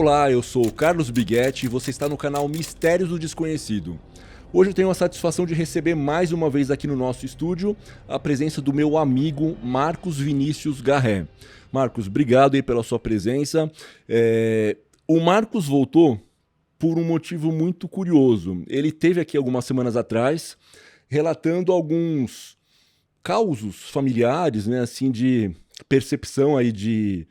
Olá, eu sou o Carlos Biguetti e você está no canal Mistérios do Desconhecido. Hoje eu tenho a satisfação de receber mais uma vez aqui no nosso estúdio a presença do meu amigo Marcos Vinícius Garré. Marcos, obrigado aí pela sua presença. O Marcos voltou por um motivo muito curioso. Ele esteve aqui algumas semanas atrás relatando alguns causos familiares, né, assim, de percepção aí de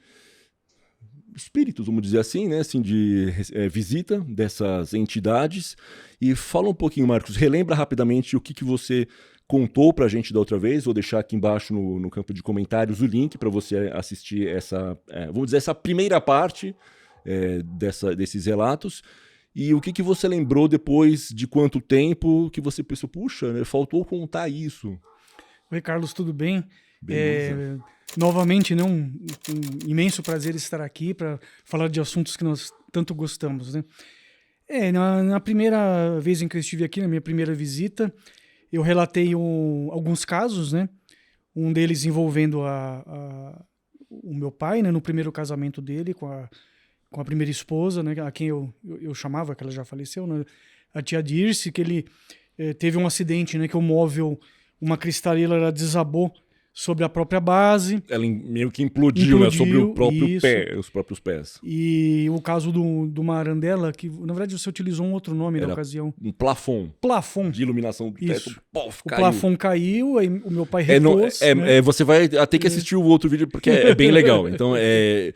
espíritos, vamos dizer assim, né, assim, de visita dessas entidades. E fala um pouquinho, Marcos, relembra rapidamente o que você contou pra gente da outra vez. Vou deixar aqui embaixo no campo de comentários o link para você assistir essa, vamos dizer, essa primeira parte desses relatos. E o que você lembrou depois de quanto tempo que você pensou, puxa, né, faltou contar isso? Oi, Carlos, tudo bem? Novamente, né, um imenso prazer estar aqui para falar de assuntos que nós tanto gostamos, né? Na primeira vez em que eu estive aqui, na minha primeira visita, eu relatei alguns casos, né? Um deles envolvendo o meu pai, né, no primeiro casamento dele com a primeira esposa, né, a quem eu chamava, que ela já faleceu, né, a tia Dirce, que ele teve um acidente, né, que o móvel, uma cristaleira, ela desabou sobre a própria base. Ela meio que implodiu, né, sobre o próprio pé, os próprios pés. E o caso do Marandela, que na verdade você utilizou um outro nome na ocasião. Um plafond. Plafond. De iluminação do teto. Pof, caiu. O plafond caiu, aí o meu pai repôs. Né? Você vai ter que assistir o outro vídeo porque é bem legal. Então é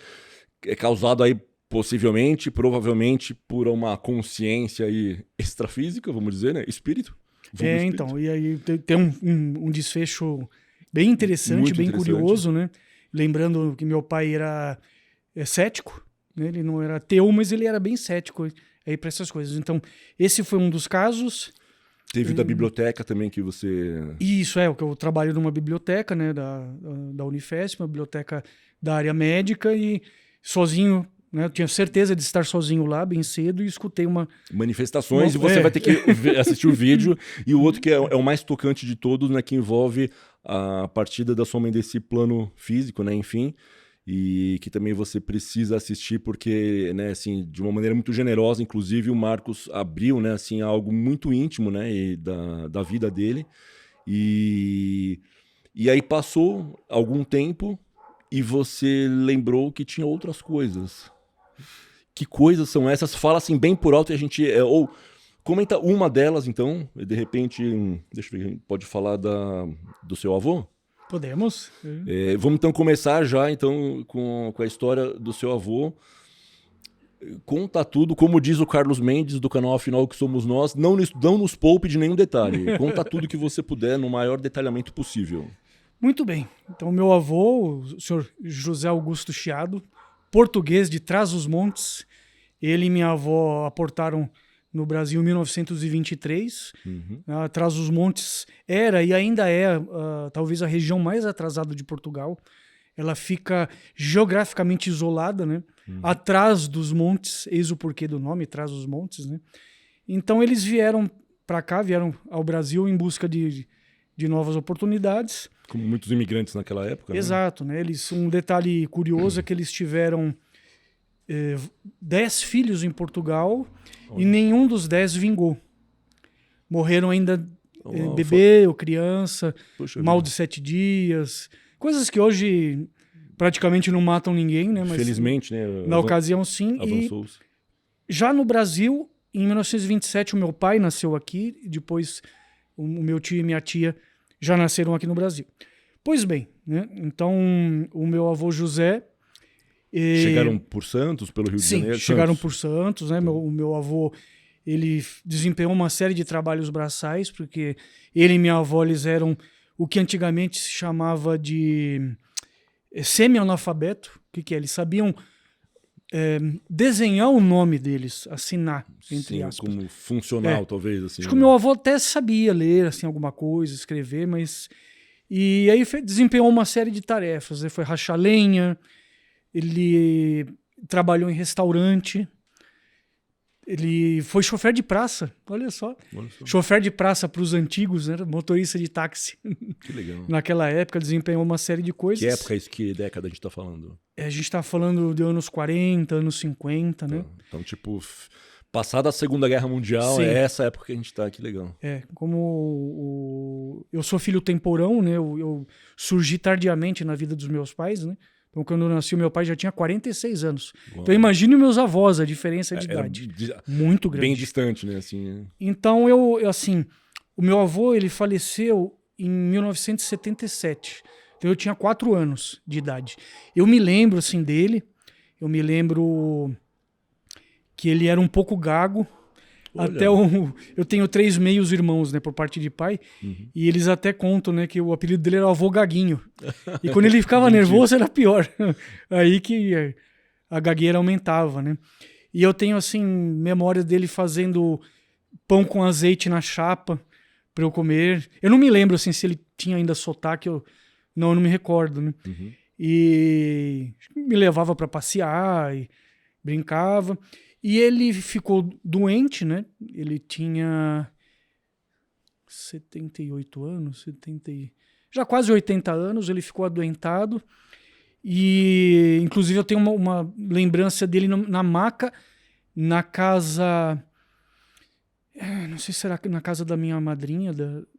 causado aí possivelmente, provavelmente, por uma consciência aí extrafísica, vamos dizer, né? Espírito. Então, e aí tem um desfecho bem interessante, muito bem interessante. Curioso, né? Lembrando que meu pai era cético, né? Ele não era ateu, mas ele era bem cético aí para essas coisas. Então, esse foi um dos casos. Teve da biblioteca também que você... Isso, o que eu trabalho numa biblioteca, né, da Unifesp, uma biblioteca da área médica, e sozinho, né, eu tinha certeza de estar sozinho lá bem cedo e escutei manifestações, e você vai ter que assistir o vídeo. E o outro que é o mais tocante de todos, né, que envolve a partida da sua mãe desse plano físico, né, enfim, e que também você precisa assistir porque, né, assim, de uma maneira muito generosa, inclusive o Marcos abriu, né, assim, algo muito íntimo, né, da vida dele. E aí passou algum tempo e você lembrou que tinha outras coisas. Que coisas são essas? Fala assim bem por alto e a gente... ou comenta uma delas, então, e de repente, deixa eu ver, pode falar do seu avô? Podemos. Vamos então começar já então, com a história do seu avô. Conta tudo, como diz o Carlos Mendes do canal Afinal Que Somos Nós, não nos poupe de nenhum detalhe. Conta tudo que você puder no maior detalhamento possível. Muito bem. Então, meu avô, o senhor José Augusto Chiado, português de Trás-os-Montes, ele e minha avó aportaram no Brasil em 1923. Trás-os-Montes era e ainda é talvez a região mais atrasada de Portugal. Ela fica geograficamente isolada, né? Atrás dos montes, eis o porquê do nome, Trás-os-Montes, né? Então eles vieram para cá, vieram ao Brasil em busca de novas oportunidades. Como muitos imigrantes naquela época. Exato, né? Um detalhe curioso é que eles tiveram 10 filhos em Portugal. Olha. E nenhum dos 10 vingou. Morreram ainda bebê ou criança, mal de 7 dias, coisas que hoje praticamente não matam ninguém, né? Mas felizmente, né? Na ocasião, sim. Avançou-se. E já no Brasil, em 1927, o meu pai nasceu aqui, depois o meu tio e minha tia já nasceram aqui no Brasil. Pois bem, né? Então o meu avô José... Chegaram por Santos, pelo Rio de Janeiro? Sim, chegaram por Santos, né? O meu avô, ele desempenhou uma série de trabalhos braçais, porque ele e minha avó, eles eram o que antigamente se chamava de semi-analfabeto. O que é? Eles sabiam desenhar o nome deles, assinar, entre aspas. Como funcional, talvez. Assim, acho que o meu avô até sabia ler assim, alguma coisa, escrever, mas... E aí desempenhou uma série de tarefas, né? Foi rachar lenha, ele trabalhou em restaurante, Ele foi chofer de praça, olha só. Chofer de praça para os antigos, né? Motorista de táxi. Que legal. Naquela época desempenhou uma série de coisas. Que época é isso? Que década a gente tá falando? A gente tá falando de anos 40, anos 50, né? Então, tipo, passada a Segunda Guerra Mundial, Sim. é essa época que a gente tá, que legal. Eu sou filho temporão, né? Eu surgi tardiamente na vida dos meus pais, né? Então, quando eu nasci, o meu pai já tinha 46 anos. Uau. Então, imagine meus avós, a diferença de idade. Muito grande. Bem distante, né? Assim, Então, assim, o meu avô, ele faleceu em 1977. Então, eu tinha 4 anos de idade. Eu me lembro, assim, dele. Eu me lembro que ele era um pouco gago. Até eu tenho 3 meios irmãos, né, por parte de pai, e eles até contam, né, que o apelido dele era avô gaguinho. E quando ele ficava nervoso era pior. Aí que a gagueira aumentava, né? E eu tenho, assim, memórias dele fazendo pão com azeite na chapa para eu comer. Eu não me lembro, assim, se ele tinha ainda sotaque, eu não me recordo, né? E me levava para passear e brincava. E ele ficou doente, né? Ele tinha 78 anos, já quase 80 anos, ele ficou adoentado. E, inclusive, eu tenho uma lembrança dele na maca, na casa... não sei se era na casa da minha madrinha,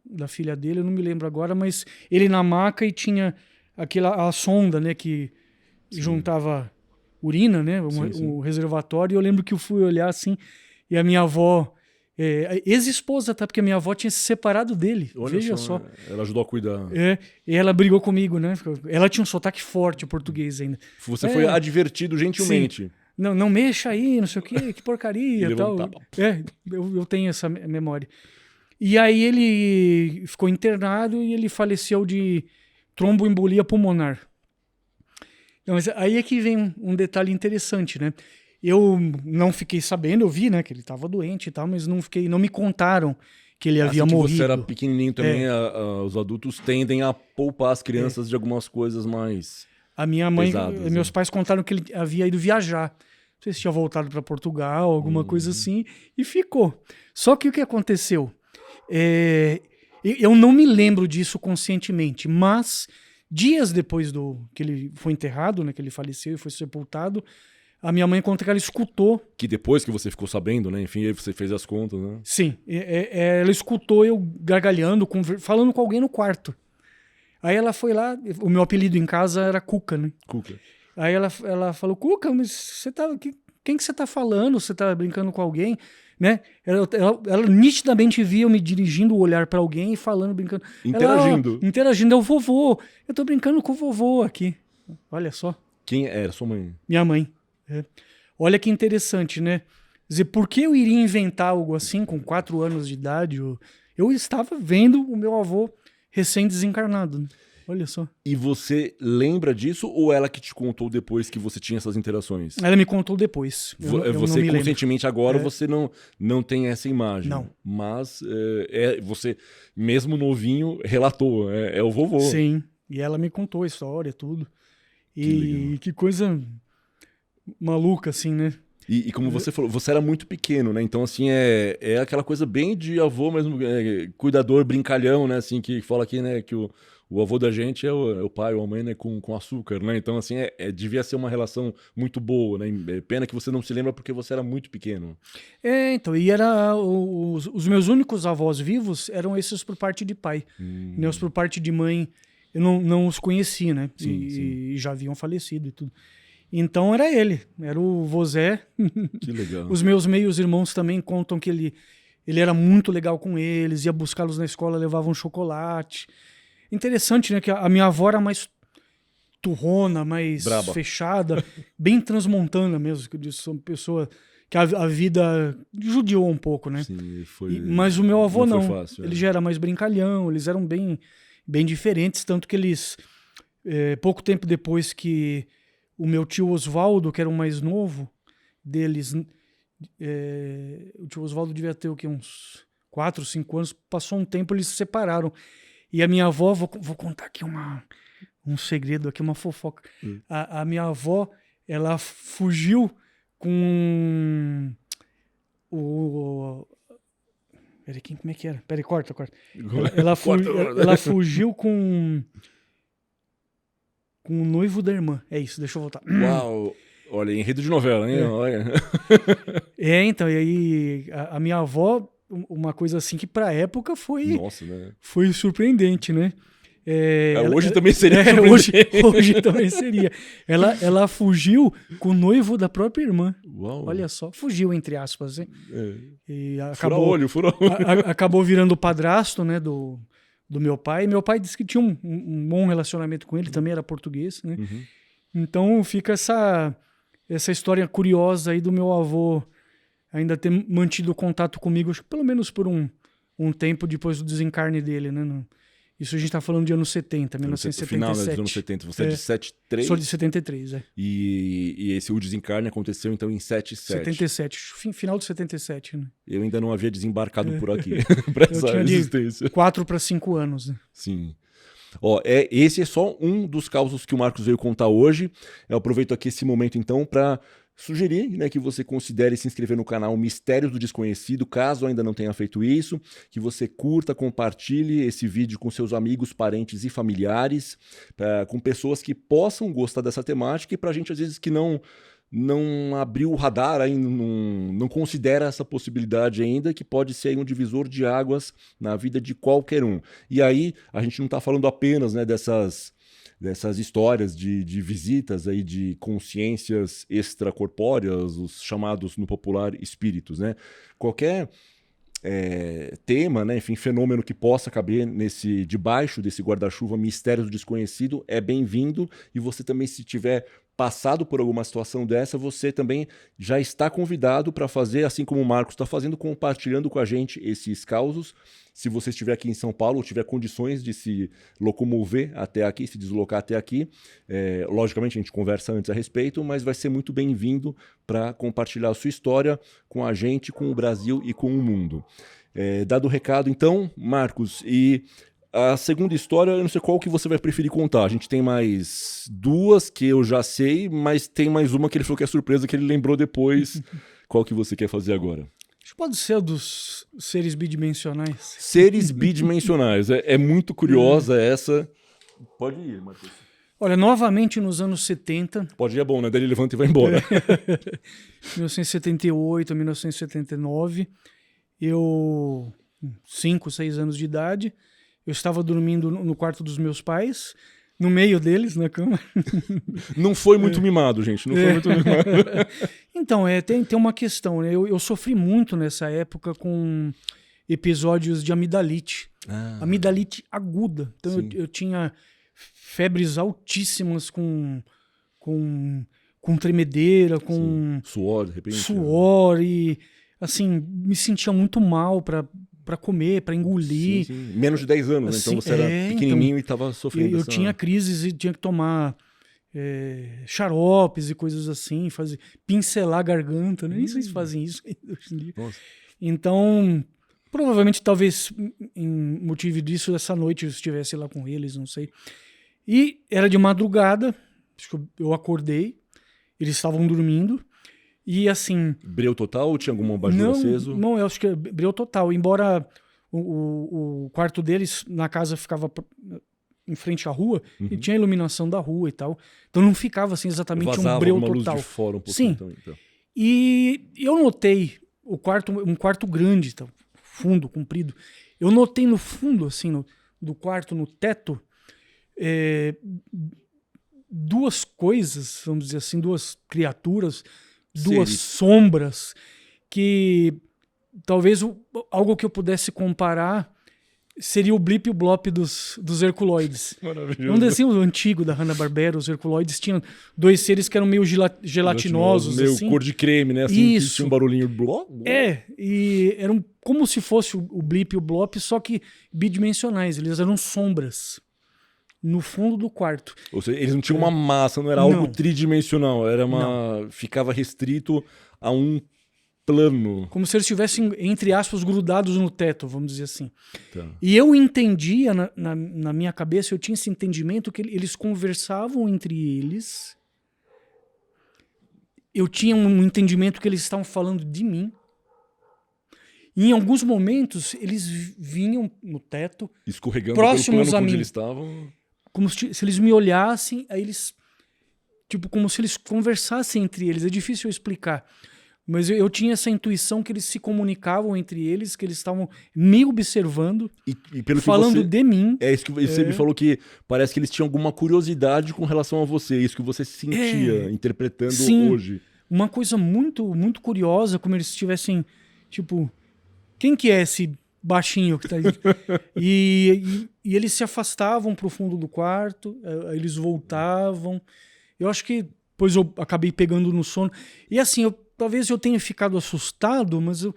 da filha dele, eu não me lembro agora, mas ele na maca e tinha a sonda, né, que juntava urina, né, o reservatório. E eu lembro que eu fui olhar assim, e a minha avó, ex-esposa, tá? Porque a minha avó tinha se separado dele. Olha Veja só. Ela ajudou a cuidar. E ela brigou comigo, né? Ela tinha um sotaque forte português ainda. Você foi advertido gentilmente. Sim. Não mexa aí, não sei o quê, que porcaria e tal. Eu tenho essa memória. E aí ele ficou internado e ele faleceu de tromboembolia pulmonar. Mas aí é que vem um detalhe interessante, né? Eu não fiquei sabendo, eu vi, né, que ele estava doente e tal, mas não me contaram que ele havia morrido. Você era pequenininho também, os adultos tendem a poupar as crianças de algumas coisas mais a minha mãe, pesadas, meus pais contaram que ele havia ido viajar. Não sei se tinha voltado para Portugal, alguma coisa assim, e ficou. Só que o que aconteceu? Eu não me lembro disso conscientemente, mas dias depois que ele foi enterrado, né, que ele faleceu e foi sepultado, a minha mãe conta que ela escutou... Que depois que você ficou sabendo, né? Enfim, aí você fez as contas, né? Sim, ela escutou eu gargalhando, falando com alguém no quarto. Aí ela foi lá, o meu apelido em casa era Cuca, né? Cuca. Aí ela falou, Cuca, mas você tá... Quem que você tá falando? Você tá brincando com alguém? Né? Ela nitidamente via eu me dirigindo o olhar para alguém e falando, brincando. Interagindo. Interagindo, é o vovô. Eu tô brincando com o vovô aqui. Olha só. Quem era sua mãe? Minha mãe. Olha que interessante, né? Quer dizer, por que eu iria inventar algo assim com 4 anos de idade? Eu estava vendo o meu avô recém-desencarnado, né? Olha só. E você lembra disso ou ela que te contou depois que você tinha essas interações? Ela me contou depois. Você não conscientemente agora você não tem essa imagem. Não. Mas você, mesmo novinho, relatou. É o vovô. Sim. E ela me contou a história, tudo. E que coisa maluca, assim, né? E como você falou, você era muito pequeno, né? Então, assim, é aquela coisa bem de avô mesmo, cuidador, brincalhão, né? Assim, que fala aqui, né? Que o avô da gente é o pai ou a mãe, né? Com açúcar, né? Então, assim, devia ser uma relação muito boa, né? Pena que você não se lembra porque você era muito pequeno. Então, e os meus únicos avós vivos eram esses por parte de pai. Né? Os por parte de mãe, eu não os conheci, né? Sim. E já haviam falecido e tudo. Então era ele, era o Vozé. Que legal. Os meus meios irmãos também contam que ele era muito legal com eles, ia buscá-los na escola, levava um chocolate. Interessante, né, que a minha avó era mais turrona, mais braba, fechada, bem transmontana mesmo, que eu disse, uma pessoa que a vida judiou um pouco, né? Sim, mas o meu avô não, fácil, ele já era mais brincalhão, eles eram bem diferentes, tanto que eles, pouco tempo depois que o meu tio Oswaldo, que era o mais novo deles, o tio Oswaldo devia ter o quê? Uns 4, 5 anos, passou um tempo, eles se separaram. E a minha avó, vou contar aqui um segredo, aqui, uma fofoca. A minha avó, ela fugiu com Peraí, como é que era? Peraí, corta. Ela fugiu com o noivo da irmã. É isso, deixa eu voltar. Uau! Olha, enredo de novela, hein? Olha. Então, e aí a minha avó, uma coisa assim que pra época foi... Nossa, né? Foi surpreendente, né? Hoje também seria surpreendente. Hoje também seria. Ela fugiu com o noivo da própria irmã. Uau. Olha só, fugiu entre aspas, né? E fura olho. Acabou virando o padrasto, né, do meu pai. Meu pai disse que tinha um bom relacionamento com ele, também era português, né? Uhum. Então fica essa história curiosa aí do meu avô ainda ter mantido contato comigo, acho que pelo menos por um tempo depois do desencarne dele, né? Isso a gente está falando de anos 70, 1977. Final dos anos 70. Você é de 73? Sou de 73, é. E o desencarne aconteceu então em 77, final de 77, né? Eu ainda não havia desembarcado por aqui para essa existência. 4 para 5 anos, né? Sim. Esse é só um dos causos que o Marcos veio contar hoje. Eu aproveito aqui esse momento então para sugerir, né, que você considere se inscrever no canal Mistérios do Desconhecido, caso ainda não tenha feito isso, que você curta, compartilhe esse vídeo com seus amigos, parentes e familiares, com pessoas que possam gostar dessa temática, e para a gente, às vezes, que não abriu o radar, ainda não considera essa possibilidade ainda, que pode ser aí um divisor de águas na vida de qualquer um. E aí, a gente não está falando apenas, né, dessas histórias de visitas aí de consciências extracorpóreas, os chamados no popular espíritos, né? Qualquer tema, né, enfim, fenômeno que possa caber debaixo desse guarda-chuva Mistérios do Desconhecido é bem-vindo, e você também, se tiver passado por alguma situação dessa, você também já está convidado para fazer, assim como o Marcos está fazendo, compartilhando com a gente esses causos. Se você estiver aqui em São Paulo, ou tiver condições de se locomover até aqui, se deslocar até aqui, logicamente a gente conversa antes a respeito, mas vai ser muito bem-vindo para compartilhar a sua história com a gente, com o Brasil e com o mundo. Dado o recado, então, Marcos, e a segunda história, eu não sei qual que você vai preferir contar. A gente tem mais duas que eu já sei, mas tem mais uma que ele falou que é surpresa, que ele lembrou depois. Qual que você quer fazer agora? Pode ser dos seres bidimensionais. Seres bidimensionais. É muito curiosa essa. Pode ir, Marcos. Olha, novamente nos anos 70. Pode ir, é bom, né? Daí ele levanta e vai embora. 1978 a 1979. Eu, 5, 6 anos de idade, eu estava dormindo no quarto dos meus pais, no meio deles, na cama. Não foi muito mimado, gente. Não foi muito mimado. Então, tem uma questão, né? Eu sofri muito nessa época com episódios de amidalite. Amidalite aguda. Então, eu tinha febres altíssimas com tremedeira, com suor, de repente. Suor e, assim, me sentia muito mal para comer, para engolir. Sim. Menos de 10 anos, assim, né? Então você era pequenininho e estava sofrendo. Eu tinha crises e tinha que tomar xaropes e coisas assim, pincelar a garganta, né? Nem sei se fazem isso hoje em dia. Nossa. Então, provavelmente, talvez, em motivo disso, essa noite eu estivesse lá com eles, não sei. E era de madrugada, acho que eu acordei, eles estavam dormindo. E assim... Breu total ou tinha algum abajur aceso? Não, eu acho que é breu total. Embora o quarto deles, na casa, ficava em frente à rua, e tinha a iluminação da rua e tal. Então não ficava assim exatamente um breu total. Luz de fora um pouquinho. Sim. Então. E eu notei um quarto grande, então, fundo, comprido. Eu notei no fundo, assim, do quarto, no teto, duas coisas, vamos dizer assim, duas criaturas, duas sombras, que talvez algo que eu pudesse comparar seria o Blip e o Blop dos Herculoides. Maravilhoso. Um desenho antigo da Hanna-Barbera, os Herculoides tinham dois seres que eram meio gelatinosos. Meio assim. Cor de creme, né? Assim, isso. Tinha um barulhinho. E eram como se fosse o Blip e o Blop, só que bidimensionais. Eles eram sombras no fundo do quarto. Ou seja, eles não tinham uma massa, não era algo tridimensional, ficava restrito a um plano. Como se eles estivessem, entre aspas, grudados no teto, vamos dizer assim. Tá. E eu entendia, na minha cabeça, eu tinha esse entendimento que eles conversavam entre eles. Eu tinha um entendimento que eles estavam falando de mim. E em alguns momentos, eles vinham no teto, Escorregando próximos pelo plano a onde mim. eles estavam. Como se eles me olhassem, aí eles... Tipo, como se eles conversassem entre eles. É difícil eu explicar. Mas eu tinha essa intuição que eles se comunicavam entre eles, que eles estavam me observando, E pelo falando que você... de mim. É isso que você me falou, que parece que eles tinham alguma curiosidade com relação a você. Isso que você se sentia interpretando Sim, hoje. uma coisa muito, muito curiosa, como eles estivessem, tipo, quem que é esse baixinho que tá aí? E eles se afastavam pro fundo do quarto, eles voltavam. Eu acho que depois eu acabei pegando no sono. E assim, talvez eu tenha ficado assustado, mas eu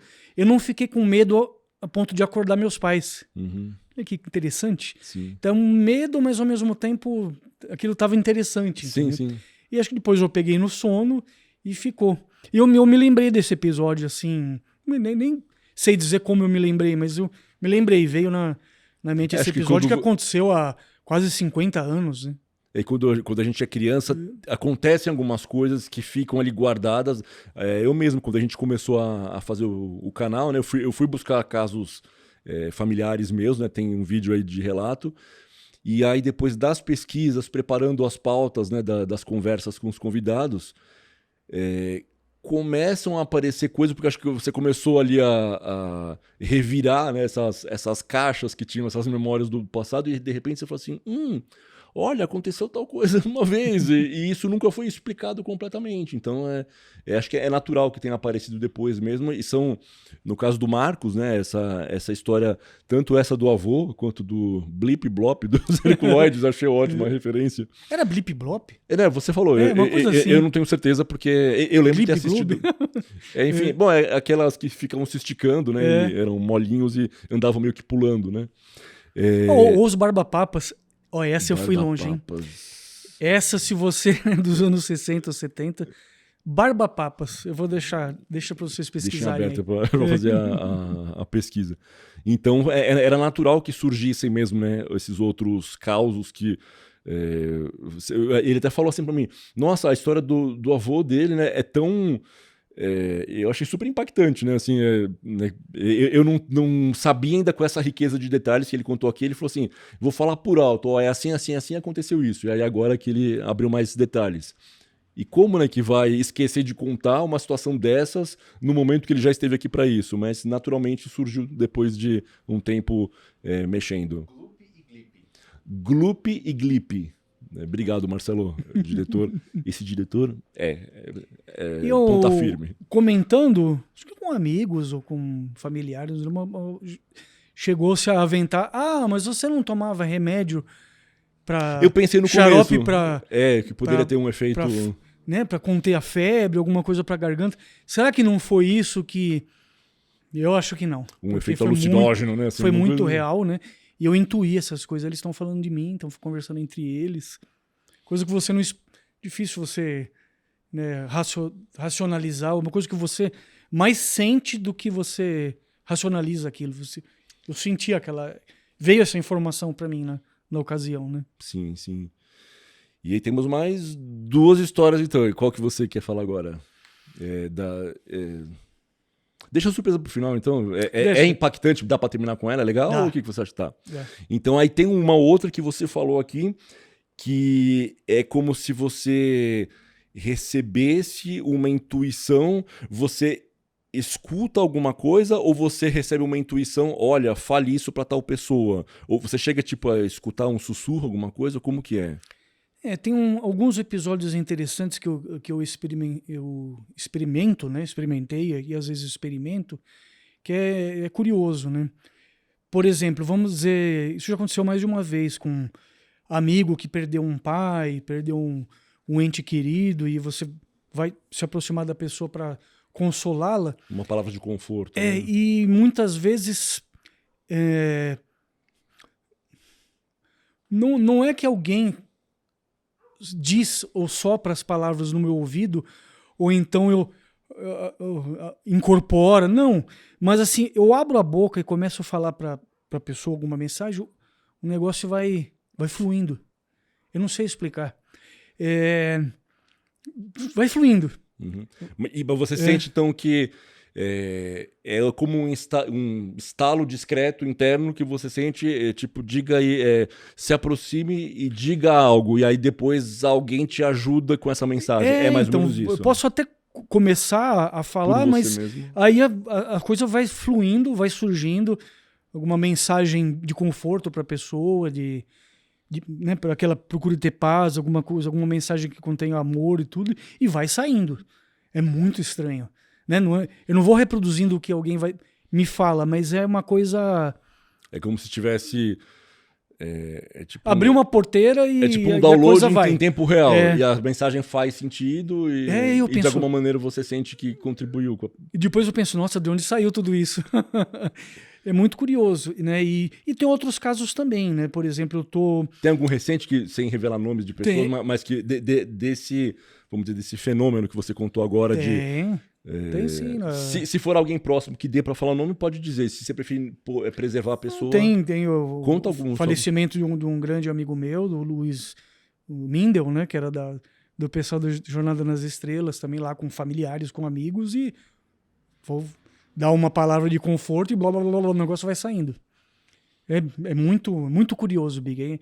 não fiquei com medo a ponto de acordar meus pais. Uhum. Olha que interessante. Sim. Então, medo, mas ao mesmo tempo aquilo estava interessante. Sim, Entendeu? sim. E acho que depois eu peguei no sono e ficou. E eu me lembrei desse episódio, assim, nem sei dizer como eu me lembrei, mas eu me lembrei, veio na mente esse Acho que episódio que quando... aconteceu há quase 50 anos, né? E quando a gente é criança, acontecem algumas coisas que ficam ali guardadas. Eu mesmo, quando a gente começou a fazer o canal, né, eu fui buscar casos familiares meus, né, tem um vídeo aí de relato. E aí, depois das pesquisas, preparando as pautas, né, das conversas com os convidados, começam a aparecer coisas, porque acho que você começou ali a revirar, né, essas caixas que tinham essas memórias do passado, e de repente você fala assim, olha, aconteceu tal coisa uma vez, e isso nunca foi explicado completamente. Então, acho que é natural que tenha aparecido depois mesmo, e são, no caso do Marcos, né, essa história, tanto essa do avô, quanto do Blip Blop, dos Herculoides, achei ótima a referência. Era Blip Blop? Você falou, uma coisa assim. eu não tenho certeza, porque eu lembro de ter Glip assistido. Globe? Enfim, bom, aquelas que ficam se esticando, né, e eram molinhos e andavam meio que pulando, né. Ou os Barbapapas. Ó, essa eu fui longe, hein? Essa, se você é dos anos 60 ou 70, Barbapapas. Eu vou deixa para vocês pesquisarem. Deixa aberta para fazer a pesquisa. Então, era natural que surgissem mesmo, né, esses outros causos que... ele até falou assim para mim, nossa, a história do avô dele, né, é tão... eu achei super impactante, né? Assim, né? Eu não sabia ainda com essa riqueza de detalhes que ele contou aqui. Ele falou assim: vou falar por alto, ó, é assim, assim, assim aconteceu isso. E aí agora que ele abriu mais detalhes. E como, né, que vai esquecer de contar uma situação dessas no momento que ele já esteve aqui para isso? Mas naturalmente surgiu depois de um tempo mexendo. Gloop e Glip. Obrigado, Marcelo, diretor. Esse diretor ponta firme. Comentando, acho que com amigos ou com familiares, chegou-se a aventar, mas você não tomava remédio para Eu pensei no xarope começo, que poderia ter um efeito... Para conter a febre, alguma coisa para garganta. Será que não foi isso que... Eu acho que não. Um efeito alucinógeno, né? Assim, foi muito real, né? E eu intuí essas coisas. Eles estão falando de mim, estão conversando entre eles. Coisa que você não... Difícil você, né, racionalizar. Uma coisa que você mais sente do que você racionaliza aquilo. Eu senti aquela... Veio essa informação para mim na ocasião, né? Sim, sim. E aí temos mais duas histórias, então. E qual que você quer falar agora? Deixa a surpresa pro final, então. É impactante, dá pra terminar com ela? É legal? Ou o que você acha que tá? Então aí tem uma outra que você falou aqui, que é como se você recebesse uma intuição, você escuta alguma coisa ou você recebe uma intuição, olha, fale isso pra tal pessoa? Ou você chega tipo a escutar um sussurro, alguma coisa? Como que é? Tem alguns episódios interessantes que eu experimento, né? Experimentei e às vezes experimento, que é curioso, né? Por exemplo, vamos dizer, isso já aconteceu mais de uma vez com um amigo que perdeu um pai, perdeu um ente querido, e você vai se aproximar da pessoa para consolá-la. Uma palavra de conforto. Né? E muitas vezes não é que alguém diz ou sopra as palavras no meu ouvido, ou então eu incorpora, não. Mas assim, eu abro a boca e começo a falar para a pessoa alguma mensagem, o negócio vai fluindo. Eu não sei explicar. Vai fluindo. Uhum. E você sente, então, que é como um estalo discreto interno que você sente, tipo, diga aí, se aproxime e diga algo, e aí depois alguém te ajuda com essa mensagem. É mais ou Então, menos isso. eu posso até começar a falar, Por você mas mesmo. aí a coisa vai fluindo, vai surgindo, alguma mensagem de conforto para a pessoa, né, para aquela procure ter paz, alguma coisa, alguma mensagem que contenha amor e tudo, e vai saindo. É muito estranho, né? Eu não vou reproduzindo o que alguém me fala, mas é uma coisa. É como se tivesse. Tipo Abrir uma porteira é tipo e um a download coisa vai. em tempo real. É. E a mensagem faz sentido Eu e de penso. alguma maneira você sente que contribuiu. E depois eu penso, nossa, de onde saiu tudo isso? É muito curioso, né? E tem outros casos também, né? Por exemplo, eu tô... Tem algum recente, que, sem revelar nomes de pessoas, mas que desse, vamos dizer, desse fenômeno que você contou agora Tem sim. Se for alguém próximo que dê para falar o nome, pode dizer. Se você preferir preservar a pessoa... Tem conta o algum falecimento de um grande amigo meu, do Luiz Mindel, né? Que era do pessoal do Jornada nas Estrelas, também lá com familiares, com amigos, e vou dar uma palavra de conforto e blá, blá, blá, blá, o negócio vai saindo. É muito, muito curioso, Big.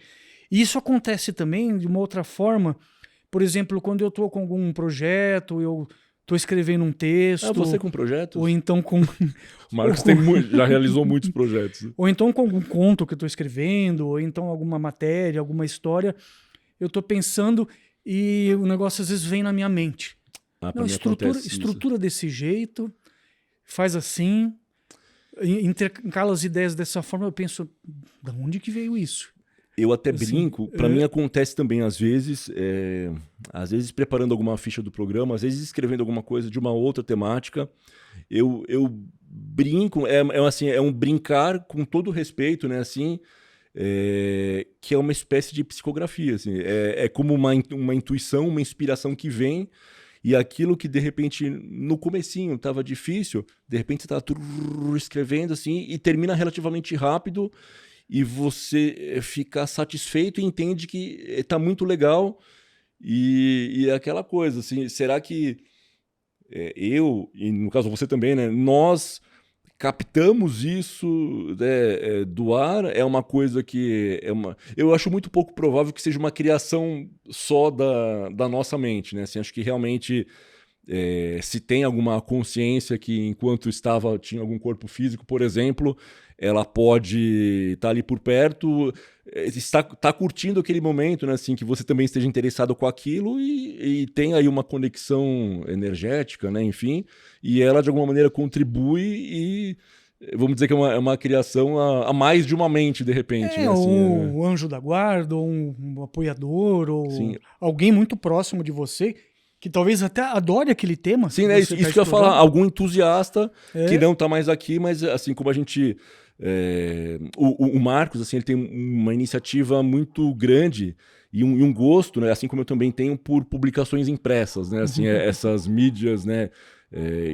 E isso acontece também de uma outra forma. Por exemplo, quando eu estou com algum projeto, eu estou escrevendo um texto... você com projetos? Ou então com... O Marcos já realizou muitos projetos. Ou então com algum conto que eu estou escrevendo, ou então alguma matéria, alguma história, eu estou pensando e o negócio às vezes vem na minha mente. Não, estrutura desse jeito, faz assim, intercala as ideias dessa forma, eu penso, de onde que veio isso? Eu até brinco, para mim acontece também às vezes preparando alguma ficha do programa, às vezes escrevendo alguma coisa de uma outra temática, eu brinco, assim, é um brincar com todo respeito, né, assim, que é uma espécie de psicografia, assim, é como uma intuição, uma inspiração que vem, e aquilo que de repente no comecinho estava difícil, de repente você está escrevendo assim e termina relativamente rápido, e você fica satisfeito e entende que está muito legal, e é aquela coisa, assim, será que eu, e no caso você também, né, nós captamos isso, né, do ar? É uma coisa que... eu acho muito pouco provável que seja uma criação só da nossa mente, né? Assim, acho que realmente... se tem alguma consciência que enquanto tinha algum corpo físico, por exemplo, ela pode estar ali por perto, está curtindo aquele momento, né, assim, que você também esteja interessado com aquilo e tem aí uma conexão energética, né, enfim, e ela de alguma maneira contribui e vamos dizer que é uma criação a mais de uma mente, de repente. Né, assim, um anjo da guarda, ou um apoiador, ou sim, alguém muito próximo de você, que talvez até adore aquele tema. Sim, né? Isso que eu ia falar. Algum entusiasta que não está mais aqui, mas assim como a gente... o Marcos, assim, ele tem uma iniciativa muito grande e um gosto, né? Assim como eu também tenho por publicações impressas, né? Assim, essas mídias, né?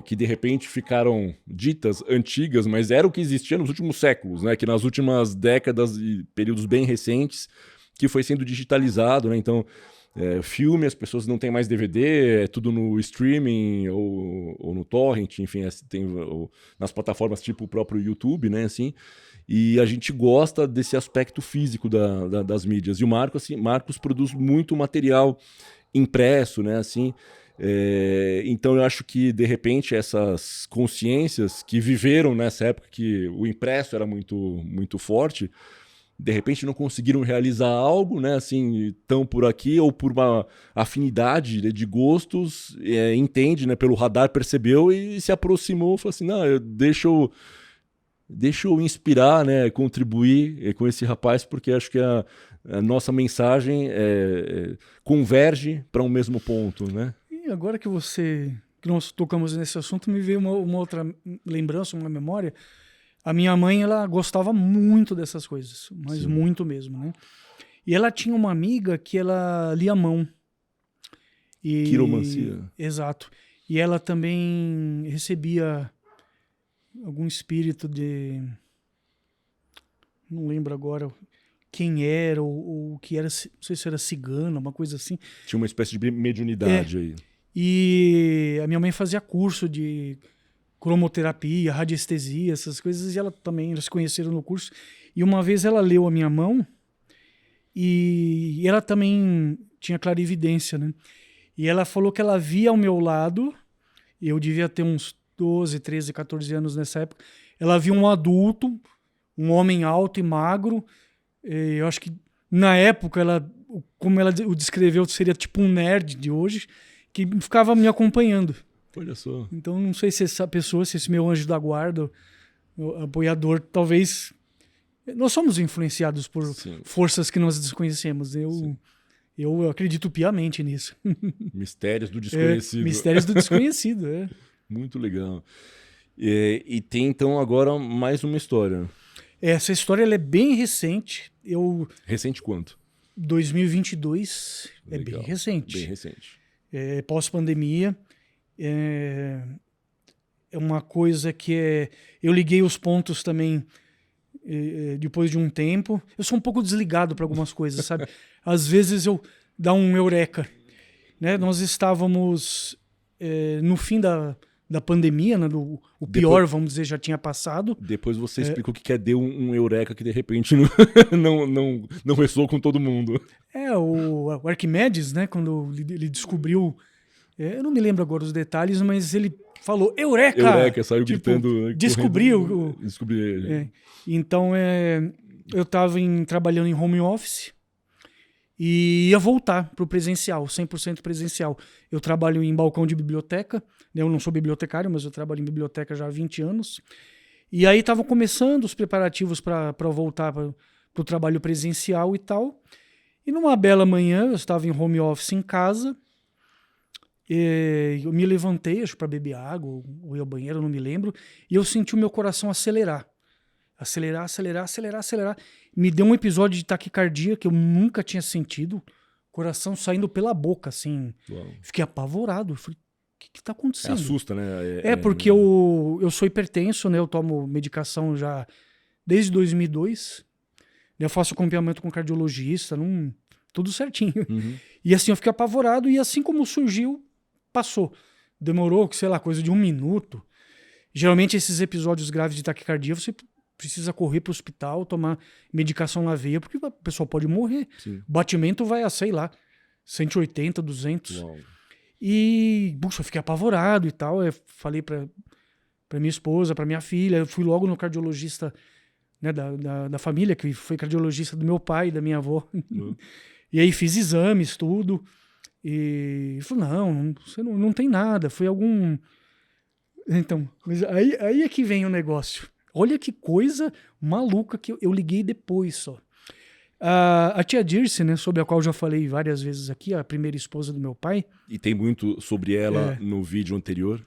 Que de repente ficaram ditas antigas, mas era o que existia nos últimos séculos, né? Que nas últimas décadas e períodos bem recentes que foi sendo digitalizado, né? Então... filme, as pessoas não têm mais DVD, é tudo no streaming ou no torrent, enfim, tem nas plataformas tipo o próprio YouTube, né, assim, e a gente gosta desse aspecto físico das mídias, e o Marcos produz muito material impresso, né, assim, então eu acho que de repente essas consciências que viveram nessa época que o impresso era muito, muito forte, de repente não conseguiram realizar algo, né, assim, tão por aqui, ou por uma afinidade, né, de gostos, entende, né, pelo radar, percebeu e se aproximou, falou assim, não, deixa eu inspirar, né, contribuir com esse rapaz, porque acho que a nossa mensagem converge para um mesmo ponto, né? E agora que nós tocamos nesse assunto, me veio uma outra lembrança, uma memória. A minha mãe, ela gostava muito dessas coisas, mas Sim. muito mesmo, né? E ela tinha uma amiga que ela lia a mão. Quiromancia. Exato. E ela também recebia algum espírito de... Não lembro agora quem era, ou que era, não sei se era cigana, uma coisa assim. Tinha uma espécie de mediunidade aí. E a minha mãe fazia curso cromoterapia, radiestesia, essas coisas, e elas se conheceram no curso. E uma vez ela leu a minha mão e ela também tinha clarividência, né? E ela falou que ela via ao meu lado, eu devia ter uns 12, 13, 14 anos nessa época, ela via um adulto, um homem alto e magro, eu acho que na época, como ela o descreveu, seria tipo um nerd de hoje, que ficava me acompanhando. Olha só. Então, não sei se essa pessoa, se esse meu anjo da guarda, o apoiador, talvez... Nós somos influenciados por forças que nós desconhecemos. Eu acredito piamente nisso. Mistérios do desconhecido. Mistérios do desconhecido, é. Muito legal. E tem, então, agora mais uma história. Essa história ela é bem recente. Recente quanto? 2022. Legal. É bem recente. Bem recente. Pós-pandemia. É uma coisa que eu liguei os pontos também depois de um tempo. Eu sou um pouco desligado para algumas coisas, sabe? Às vezes eu dá um eureka. Né? Nós estávamos no fim da pandemia, né? O pior, vamos dizer, já tinha passado. Depois você explica o que é deu um eureka que de repente não ressoou com todo mundo. O Arquimedes, né? Quando ele descobriu... eu não me lembro agora os detalhes, mas ele falou, Eureka! Eureka, saiu gritando. Descobriu. Descobri. Então, eu estava trabalhando em home office e ia voltar para o presencial, 100% presencial. Eu trabalho em balcão de biblioteca, eu não sou bibliotecário, mas eu trabalho em biblioteca já há 20 anos. E aí estavam começando os preparativos para voltar para o trabalho presencial e tal. E numa bela manhã, eu estava em home office em casa, eu me levantei, acho, para beber água ou ir ao banheiro, não me lembro, e eu senti o meu coração acelerar. Acelerar. Me deu um episódio de taquicardia que eu nunca tinha sentido, coração saindo pela boca, assim. Uau. Fiquei apavorado. Falei, o que está acontecendo? Assusta, né? Porque eu sou hipertenso, né? Eu tomo medicação já desde 2002. Eu faço acompanhamento com cardiologista, tudo certinho. Uhum. E assim, eu fiquei apavorado e assim como surgiu, passou. Demorou, sei lá, coisa de 1 minuto. Geralmente esses episódios graves de taquicardia, você precisa correr para o hospital, tomar medicação na veia, porque a pessoa pode morrer. Sim. O batimento vai a, sei lá, 180, 200. Uau. E, puxa, eu fiquei apavorado e tal. Eu falei para minha esposa, para minha filha. Eu fui logo no cardiologista, né, da família, que foi cardiologista do meu pai e da minha avó. E aí fiz exames, tudo. E falou, você não tem nada, foi algum... Então, mas aí é que vem o negócio. Olha que coisa maluca que eu liguei depois só. A tia Dirce, né, sobre a qual eu já falei várias vezes aqui, a primeira esposa do meu pai. E tem muito sobre ela no vídeo anterior.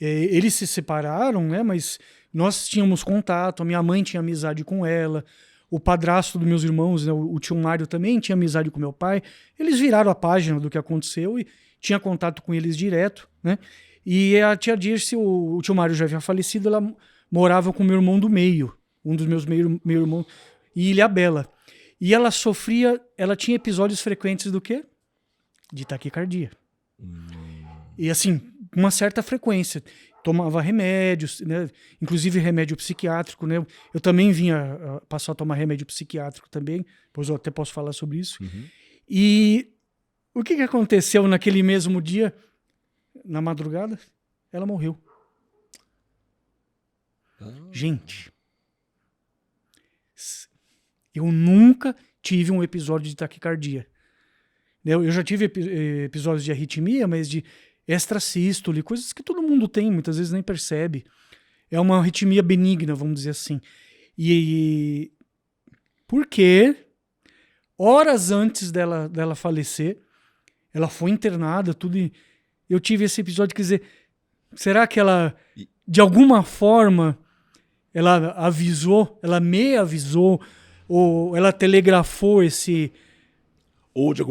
Eles se separaram, né, mas nós tínhamos contato, a minha mãe tinha amizade com ela, o padrasto dos meus irmãos, né, o tio Mário também tinha amizade com meu pai. Eles viraram a página do que aconteceu e tinha contato com eles direto, né? E a tia Dirce, o tio Mário já havia falecido, ela morava com o meu irmão do meio, um dos meus meio irmãos, em Ilhabela. E ela tinha episódios frequentes do quê? De taquicardia. E assim, uma certa frequência. Tomava remédios, né? Inclusive remédio psiquiátrico, né? Eu também passar a tomar remédio psiquiátrico também, depois eu até posso falar sobre isso. Uhum. E o que aconteceu naquele mesmo dia, na madrugada? Ela morreu. Gente, eu nunca tive um episódio de taquicardia. Eu já tive episódios de arritmia, mas de extrasístole, coisas que todo mundo tem, muitas vezes nem percebe. É uma arritmia benigna, vamos dizer assim. E porque horas antes dela falecer, ela foi internada, tudo, e eu tive esse episódio, quer dizer, será que ela, de alguma forma, ela me avisou, ou ela telegrafou esse... Ou de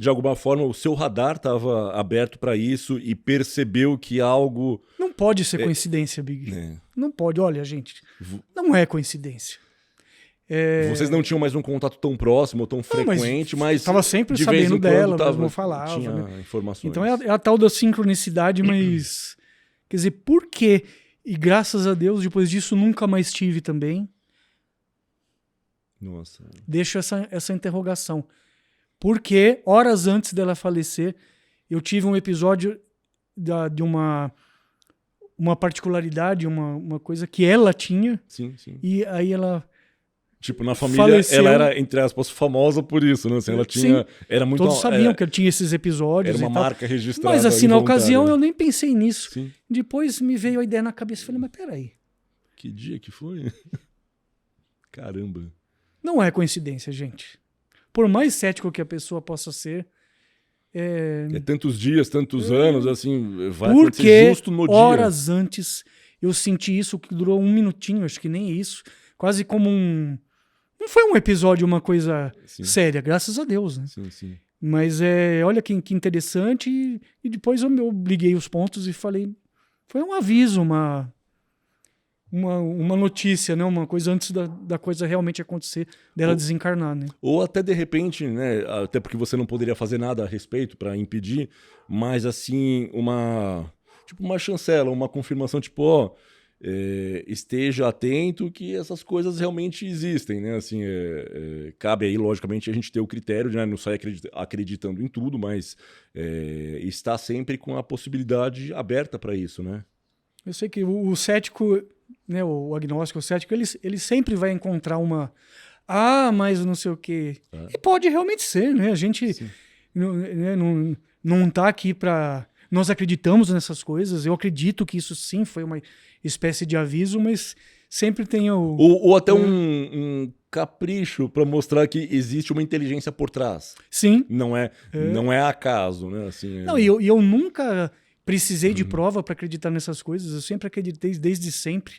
alguma forma o seu radar estava aberto para isso e percebeu que algo... Não pode ser coincidência, Big. Não pode, olha, gente, não é coincidência. Vocês não tinham mais um contato tão próximo ou tão frequente, mas estava sempre sabendo dela, mas não falava. Tinha né? informações. Então é a tal da sincronicidade, mas... Quer dizer, por quê? E graças a Deus, depois disso, nunca mais tive também. Nossa. Deixo essa interrogação. Porque, horas antes dela falecer, eu tive um episódio de uma particularidade, uma coisa que ela tinha. Sim, sim. E aí ela... Tipo, na família, faleceu. ela era, entre aspas, famosa por isso, né? Assim, ela tinha... Sim. Era muito... Todos sabiam que eu tinha esses episódios. Era uma e tal. marca registrada. Mas assim, na involuntária. ocasião, eu nem pensei nisso. Sim. Depois me veio a ideia na cabeça. Falei, mas peraí. Que dia que foi? Caramba. Não é coincidência, gente. Por mais cético que a pessoa possa ser, É tantos dias, tantos anos, assim, vai porque acontecer justo no dia. horas antes eu senti isso, que durou 1 minutinho, acho que nem isso. Quase como um... Não foi um episódio, uma coisa Sim. séria, graças a Deus, né? Sim, sim. Mas olha que interessante. E depois eu liguei os pontos e falei... Foi um aviso, uma notícia, né? Uma coisa antes da coisa realmente acontecer, dela desencarnar, né? Ou até de repente, né? Até porque você não poderia fazer nada a respeito para impedir, mas assim, uma chancela, uma confirmação, tipo, ó, esteja atento que essas coisas realmente existem, né? Assim, cabe aí, logicamente, a gente ter o critério, né? Não sair acreditando em tudo, mas está sempre com a possibilidade aberta para isso, né? Eu sei que o cético, né, o agnóstico, o cético, ele sempre vai encontrar mas não sei o quê. E pode realmente ser, né? A gente não tá aqui para... Nós acreditamos nessas coisas, eu acredito que isso sim foi uma espécie de aviso, mas sempre tem o... Ou até um capricho para mostrar que existe uma inteligência por trás. Sim. Não é acaso, né? Assim, Não, e eu nunca precisei de prova para acreditar nessas coisas, eu sempre acreditei desde sempre.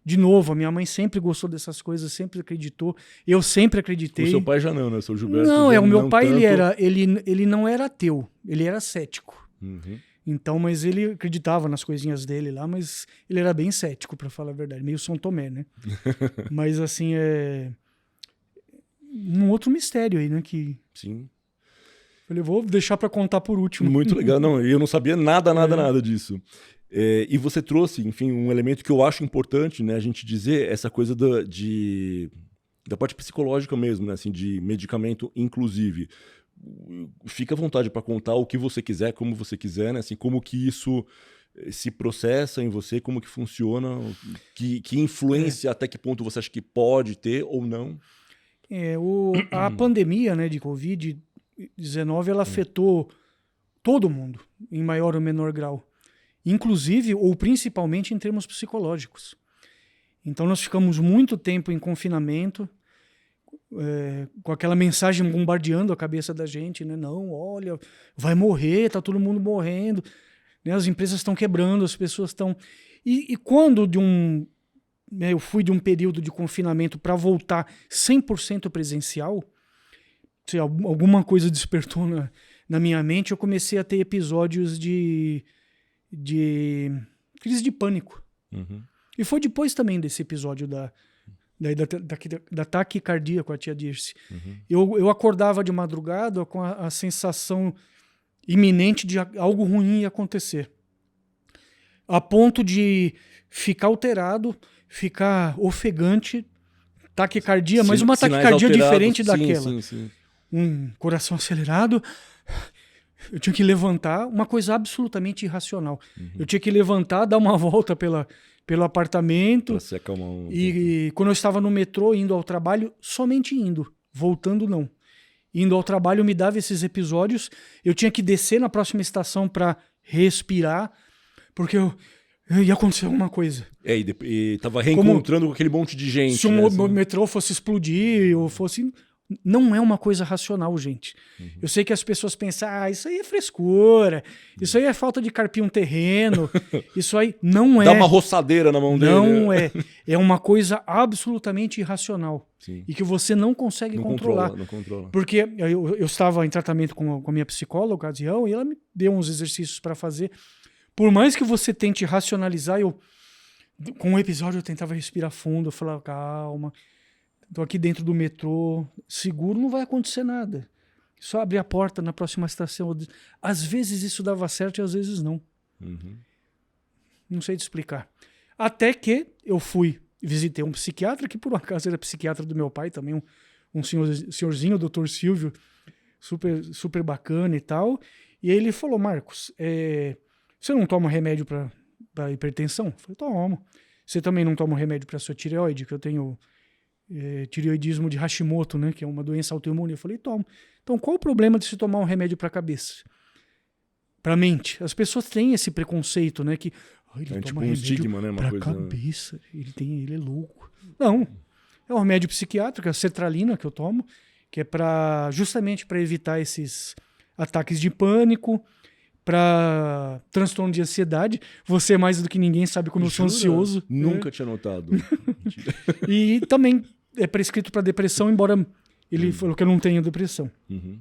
De novo, a minha mãe sempre gostou dessas coisas, sempre acreditou, eu sempre acreditei. O seu pai já não, né? O seu Gilberto. Não, o meu pai, tanto... ele não era ateu, ele era cético. Uhum. Então, mas ele acreditava nas coisinhas dele lá, mas ele era bem cético, para falar a verdade, meio São Tomé, né? Mas assim, um outro mistério aí, né? Que... Sim. Eu vou deixar para contar por último. Muito legal. Não, eu não sabia nada disso. E você trouxe, enfim, um elemento que eu acho importante, né, a gente dizer, essa coisa da parte psicológica mesmo, né, assim, de medicamento inclusive. Fica à vontade para contar o que você quiser, como você quiser, né, assim, como que isso se processa em você, como que funciona, que influência, até que ponto você acha que pode ter ou não. A pandemia, né, de Covid-19, ela afetou todo mundo, em maior ou menor grau. Inclusive, ou principalmente em termos psicológicos. Então nós ficamos muito tempo em confinamento, com aquela mensagem bombardeando a cabeça da gente, né? Não, olha, vai morrer, tá todo mundo morrendo, né? As empresas estão quebrando, as pessoas estão... E quando eu fui de um período de confinamento para voltar 100% presencial, se alguma coisa despertou na minha mente, eu comecei a ter episódios de crise de pânico. Uhum. E foi depois também desse episódio da taquicardia com a tia Dirce. Uhum. Eu acordava de madrugada com a sensação iminente de algo ruim ia acontecer. A ponto de ficar alterado, ficar ofegante, taquicardia, mas uma taquicardia diferente daquela. Sim. Um coração acelerado. Eu tinha que levantar, uma coisa absolutamente irracional. Uhum. Eu tinha que levantar, dar uma volta pelo apartamento. Pra se acalmar E quando eu estava no metrô, indo ao trabalho, somente indo, voltando não. Indo ao trabalho me dava esses episódios, eu tinha que descer na próxima estação para respirar, porque ia acontecer alguma coisa. E tava reencontrando com aquele monte de gente. Se o metrô fosse explodir, ou fosse... Não é uma coisa racional, gente. Uhum. Eu sei que as pessoas pensam, isso aí é frescura, isso aí é falta de carpir um terreno, isso aí não é. Dá uma roçadeira na mão dele. Não é. É uma coisa absolutamente irracional. Sim. E que você não consegue controlar. Não controla. Porque eu estava em tratamento com a minha psicóloga, na ocasião, e ela me deu uns exercícios para fazer. Por mais que você tente racionalizar, com um episódio eu tentava respirar fundo, eu falava, calma, tô aqui dentro do metrô, seguro, não vai acontecer nada. Só abrir a porta na próxima estação. Às vezes isso dava certo e às vezes não. Uhum. Não sei te explicar. Até que eu visitei um psiquiatra, que por um acaso era psiquiatra do meu pai também, um senhorzinho, o Dr. Silvio, super, super bacana e tal. E aí ele falou, Marcos, você não toma remédio para hipertensão? Eu falei, tomo. Você também não toma remédio para sua tireoide, que eu tenho tireoidismo de Hashimoto, né, que é uma doença autoimune? Eu falei, tomo. Então qual o problema de se tomar um remédio para a cabeça? Para a mente? As pessoas têm esse preconceito, né, que ele toma tipo um remédio estigma, né? para a cabeça, ele é louco. Não, é um remédio psiquiátrico, a sertralina que eu tomo, que é justamente para evitar esses ataques de pânico, para transtorno de ansiedade. Você, mais do que ninguém, sabe como eu sou ansioso. Nunca tinha notado. E também é prescrito para depressão, embora ele falou que eu não tenho depressão. Uhum.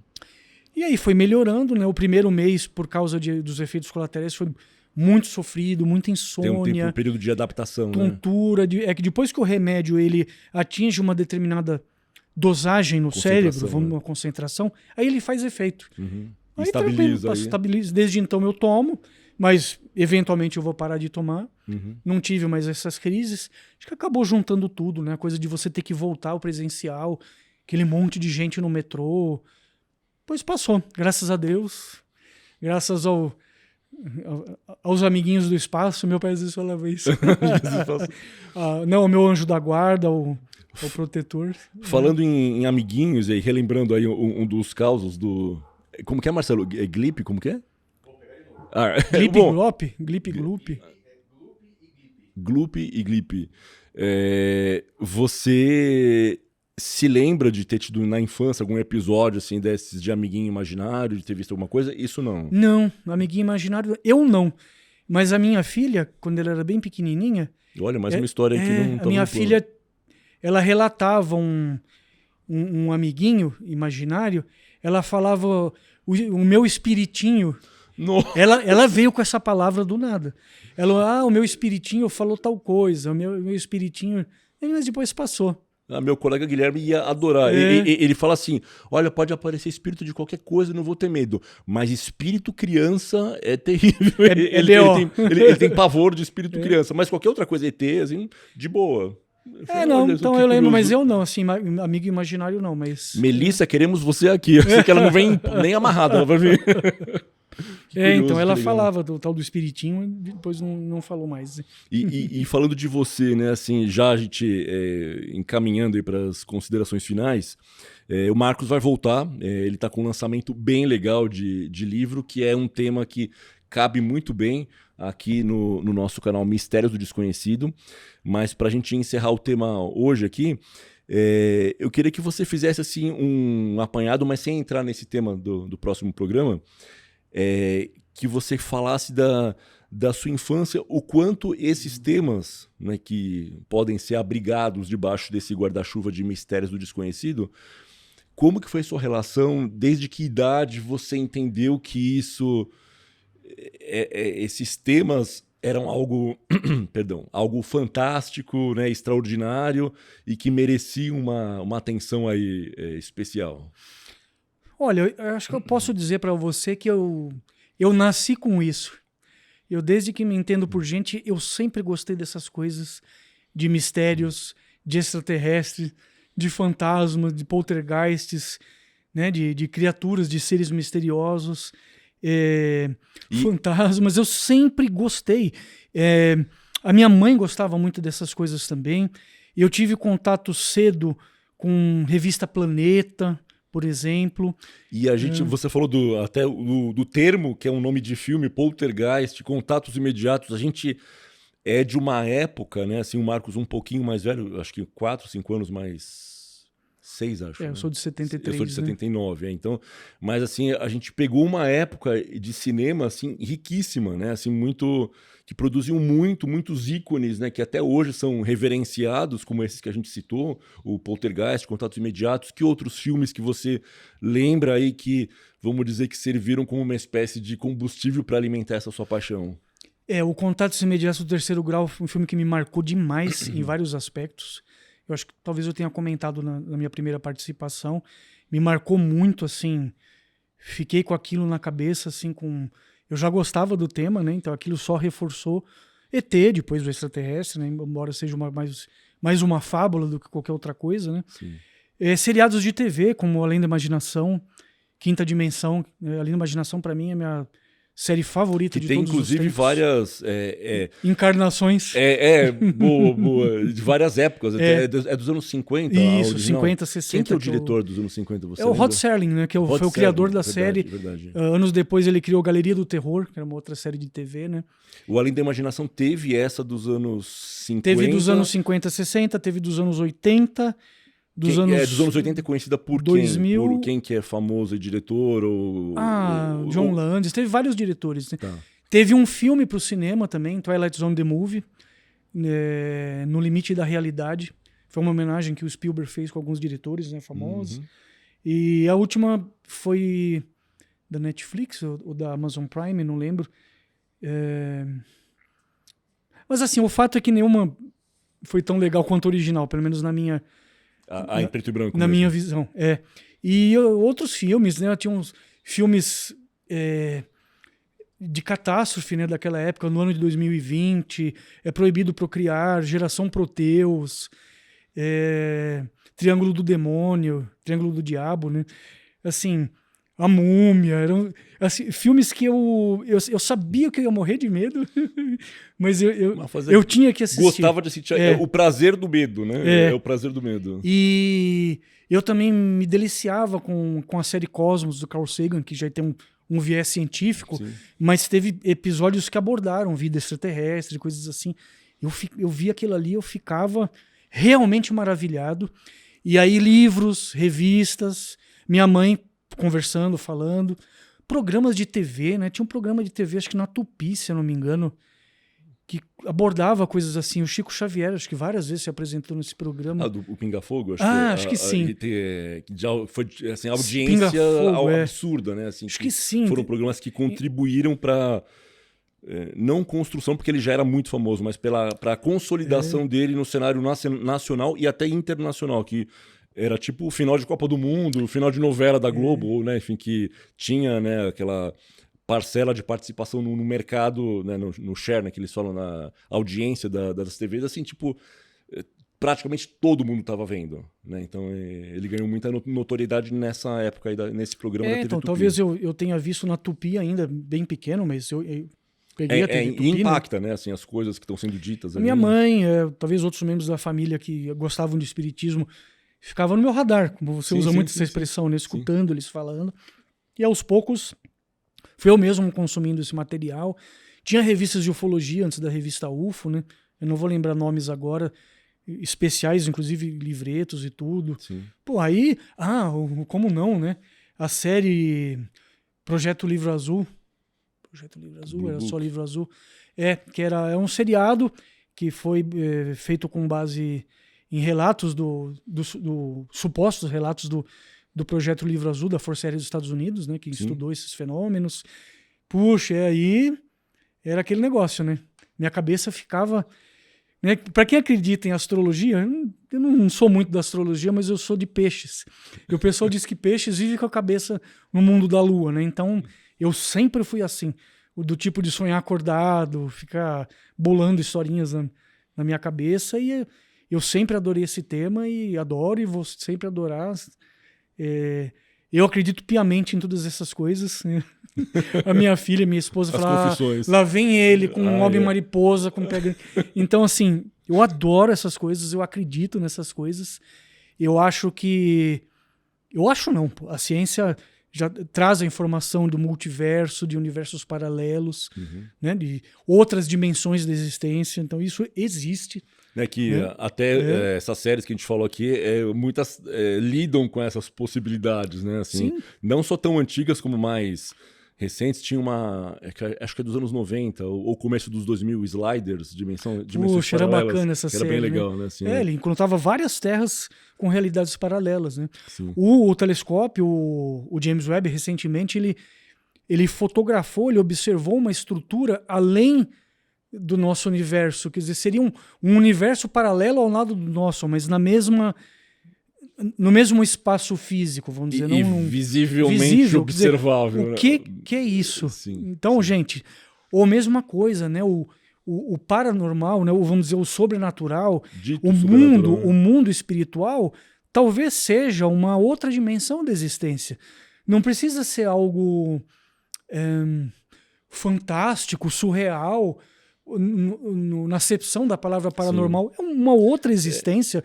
E aí foi melhorando, né? O primeiro mês, por causa dos efeitos colaterais, foi muito sofrido, muita insônia. Tem um período de adaptação, tontura. Né? É que depois que o remédio ele atinge uma determinada dosagem no cérebro, uma concentração, aí ele faz efeito. Uhum. Aí estabiliza. Estabiliza. Desde então eu tomo, mas eventualmente eu vou parar de tomar. Uhum. Não tive mais essas crises. Acho que acabou juntando tudo, né? A coisa de você ter que voltar ao presencial, aquele monte de gente no metrô. Pois passou, graças a Deus. Graças aos amiguinhos do espaço. Meu pai às vezes falava isso. Não, o meu anjo da guarda, o protetor. Falando em amiguinhos, e relembrando aí um dos causos do... Como que é, Marcelo? É Glip? Como que é? Glip, Gloop. Gloop e Glip. Você se lembra de ter tido na infância algum episódio assim desses de amiguinho imaginário, de ter visto alguma coisa? Isso não? Não, amiguinho imaginário eu não. Mas a minha filha, quando ela era bem pequenininha... Olha, mais uma história que não tá. A minha filha, ela relatava um amiguinho imaginário, ela falava o meu espiritinho. Ela veio com essa palavra do nada. Ela, o meu espiritinho falou tal coisa, o meu espiritinho... Mas depois passou. Meu colega Guilherme ia adorar. Ele fala assim, olha, pode aparecer espírito de qualquer coisa, eu não vou ter medo. Mas espírito criança é terrível. Ele tem pavor de espírito criança. Mas qualquer outra coisa, ET, assim, de boa. Então eu lembro, mas eu não, assim, amigo imaginário não, mas... Melissa, queremos você aqui. Eu sei que ela não vem nem amarrada, ela vai vir. Então ela falava do tal do espiritinho, depois não falou mais. E falando de você, né, assim, já a gente encaminhando aí para as considerações finais, o Marcos vai voltar, ele está com um lançamento bem legal de livro, que é um tema que cabe muito bem aqui no nosso canal Mistérios do Desconhecido, mas para a gente encerrar o tema hoje aqui, eu queria que você fizesse assim um apanhado, mas sem entrar nesse tema do próximo programa, que você falasse da sua infância, o quanto esses temas, né, que podem ser abrigados debaixo desse guarda-chuva de Mistérios do Desconhecido, como que foi sua relação, desde que idade você entendeu que esses temas eram algo, algo fantástico, né, extraordinário e que mereciam uma atenção aí especial? Olha, eu acho que eu posso dizer para você que eu nasci com isso. Eu, desde que me entendo por gente, eu sempre gostei dessas coisas, de mistérios, de extraterrestres, de fantasmas, de poltergeists, né, de criaturas, de seres misteriosos, fantasmas. Eu sempre gostei. A minha mãe gostava muito dessas coisas também. Eu tive contato cedo com revista Planeta, por exemplo. E a gente, você falou do termo, que é um nome de filme, poltergeist, contatos imediatos. A gente é de uma época, né? Assim, o Marcos um pouquinho mais velho, acho que 4, 5 anos mais... 6, acho. Eu sou de 73. Eu sou de 79, então. Mas assim, a gente pegou uma época de cinema assim riquíssima, né? Assim, muito que produziam muitos ícones, né, que até hoje são reverenciados, como esses que a gente citou, o Poltergeist, Contatos Imediatos. Que outros filmes que você lembra aí que, vamos dizer, que serviram como uma espécie de combustível para alimentar essa sua paixão? O Contatos Imediatos do Terceiro Grau foi um filme que me marcou demais em vários aspectos. Eu acho que talvez eu tenha comentado na minha primeira participação. Me marcou muito, assim. Fiquei com aquilo na cabeça, assim, eu já gostava do tema, né? Então aquilo só reforçou. ET, depois o extraterrestre, né? Embora seja mais uma fábula do que qualquer outra coisa, né? Seriados de TV, como Além da Imaginação, Quinta Dimensão. Além da Imaginação, para mim, é a minha série favorita de todos os tempos. Tem, inclusive, várias... encarnações. Boa. De várias épocas. É dos anos 50, Isso, 50, 60. Quem que é o diretor dos anos 50, você lembra? O Rod Serling, né? Que foi o criador da série. Verdade. Anos depois ele criou Galeria do Terror, que era uma outra série de TV, né? O Além da Imaginação teve essa dos anos 50. Teve dos anos 50, 60, teve dos anos 80... Dos anos 80 é conhecida por 2000... quem? Por quem que é famoso e diretor? John Landis. Teve vários diretores. Né? Tá. Teve um filme para o cinema também, Twilight Zone The Movie, No Limite da Realidade. Foi uma homenagem que o Spielberg fez com alguns diretores, né, famosos. E a última foi da Netflix ou da Amazon Prime, não lembro. Mas assim, o fato é que nenhuma foi tão legal quanto a original, pelo menos na minha... em preto e branco. Na mesmo. minha visão, E outros filmes, né? Tinha uns filmes de catástrofe, né? Daquela época, no ano de 2020, É Proibido Procriar, Geração Proteus, Triângulo do Demônio, Triângulo do Diabo, né? Assim, A Múmia, eram assim, filmes que eu sabia que eu ia morrer de medo, mas eu tinha que assistir. Gostava de assistir. O prazer do medo, né? É o prazer do medo. E eu também me deliciava com a série Cosmos, do Carl Sagan, que já tem um viés científico, mas teve episódios que abordaram vida extraterrestre, coisas assim. Eu vi aquilo ali, eu ficava realmente maravilhado. E aí livros, revistas, minha mãe conversando, falando, programas de TV, né? Tinha um programa de TV, acho que na Tupi, se eu não me engano, que abordava coisas assim. O Chico Xavier, acho que várias vezes se apresentou nesse programa. O Pinga Fogo? Acho que sim. Já foi assim, audiência absurda, né? Assim, acho que sim. Foram programas que contribuíram para não construção, porque ele já era muito famoso, mas para a consolidação dele no cenário nacional e até internacional, que era tipo o final de Copa do Mundo, o final de novela da Globo, né? Enfim, que tinha, né, aquela parcela de participação no mercado, né, no share, né, que eles falam na audiência das TVs, assim, tipo, praticamente todo mundo estava vendo, né? Então ele ganhou muita notoriedade nessa época aí, nesse programa da TV então, Tupi. Talvez eu tenha visto na Tupi ainda, bem pequeno, mas eu peguei a TV Tupi, impacta, né? Assim, as coisas que estão sendo ditas ali. Minha mãe, talvez outros membros da família que gostavam de espiritismo, ficava no meu radar, como você usa muito essa expressão, né? Escutando eles falando. E aos poucos, fui eu mesmo consumindo esse material. Tinha revistas de ufologia antes da revista UFO, né? Eu não vou lembrar nomes agora, especiais, inclusive livretos e tudo. Sim. Pô, aí, como não, né? A série Projeto Livro Azul. Projeto Livro Azul, era só Livro Azul. Que era um seriado que foi feito com base em relatos supostos relatos do Projeto Livro Azul da Força Aérea dos Estados Unidos, né, que estudou esses fenômenos. Puxa, aí era aquele negócio, né? Minha cabeça ficava... Né? Para quem acredita em astrologia, eu não sou muito da astrologia, mas eu sou de peixes. E o pessoal diz que peixes vive com a cabeça no mundo da lua, né? Então, eu sempre fui assim, do tipo de sonhar acordado, ficar bolando historinhas na minha cabeça, e eu sempre adorei esse tema e adoro e vou sempre adorar. Eu acredito piamente em todas essas coisas. A minha filha, minha esposa fala, lá vem ele com um homem mariposa, com pega. Então, assim, eu adoro essas coisas, eu acredito nessas coisas. Eu acho não, a ciência já traz a informação do multiverso, de universos paralelos, né, de outras dimensões da existência. Então, isso existe. Até essas séries que a gente falou aqui, muitas lidam com essas possibilidades, né? Assim, não só tão antigas como mais recentes. Tinha uma, acho que é dos anos 90 ou começo dos 2000, Sliders, dimensões Puxa, era bacana essa série. Era bem legal, né? Assim, ele encontrava várias terras com realidades paralelas, né? O telescópio, o James Webb, recentemente, ele fotografou, ele observou uma estrutura além do nosso universo, quer dizer, seria um universo paralelo ao lado do nosso, mas no mesmo espaço físico, vamos dizer. Visivelmente observável. Dizer, o que é isso? Então, gente, ou mesma coisa, né? O o paranormal, né? Ou vamos dizer, o sobrenatural, Dito o sobrenatural, né? mundo espiritual, talvez seja uma outra dimensão da existência. Não precisa ser algo fantástico, surreal, na acepção da palavra paranormal. É uma outra existência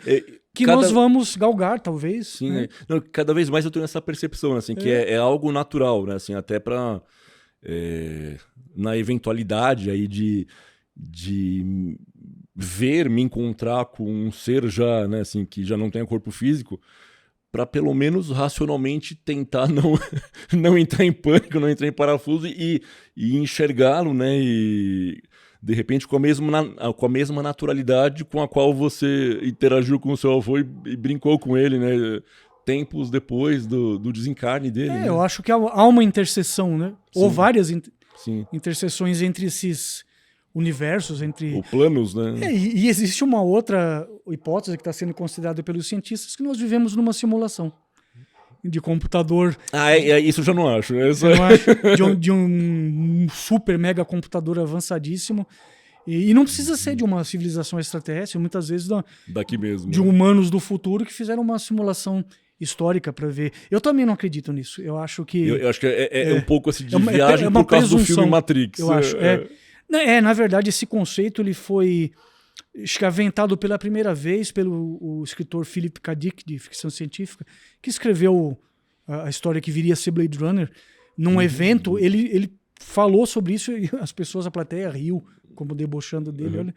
que nós vamos galgar, talvez. Sim, né? Não, cada vez mais eu tenho essa percepção, assim, que é algo natural, né? Assim, até para na eventualidade aí de me encontrar com um ser já, né, assim, que já não tenha corpo físico, para pelo menos racionalmente tentar não entrar em pânico, não entrar em parafuso e enxergá-lo, né? E de repente com a mesma naturalidade com a qual você interagiu com o seu avô e brincou com ele, né? Tempos depois do desencarne dele. Né? Eu acho que há uma interseção, né? Sim. Ou várias Sim. interseções entre esses universos, entre... Ou planos, né? E existe uma outra hipótese que está sendo considerada pelos cientistas, que nós vivemos numa simulação de computador. Isso eu já não acho. Eu não acho de um super mega computador avançadíssimo. E não precisa ser de uma civilização extraterrestre, muitas vezes daqui mesmo, de humanos do futuro que fizeram uma simulação histórica para ver. Eu também não acredito nisso. Eu acho que... Eu acho que é um pouco assim de viagem por causa do filme Matrix. Eu acho. Na verdade, esse conceito ele foi aventado pela primeira vez pelo escritor Philip K. Dick, de ficção científica, que escreveu a história que viria a ser Blade Runner. Num evento, ele falou sobre isso e as pessoas, a plateia riu, como debochando dele. Olha.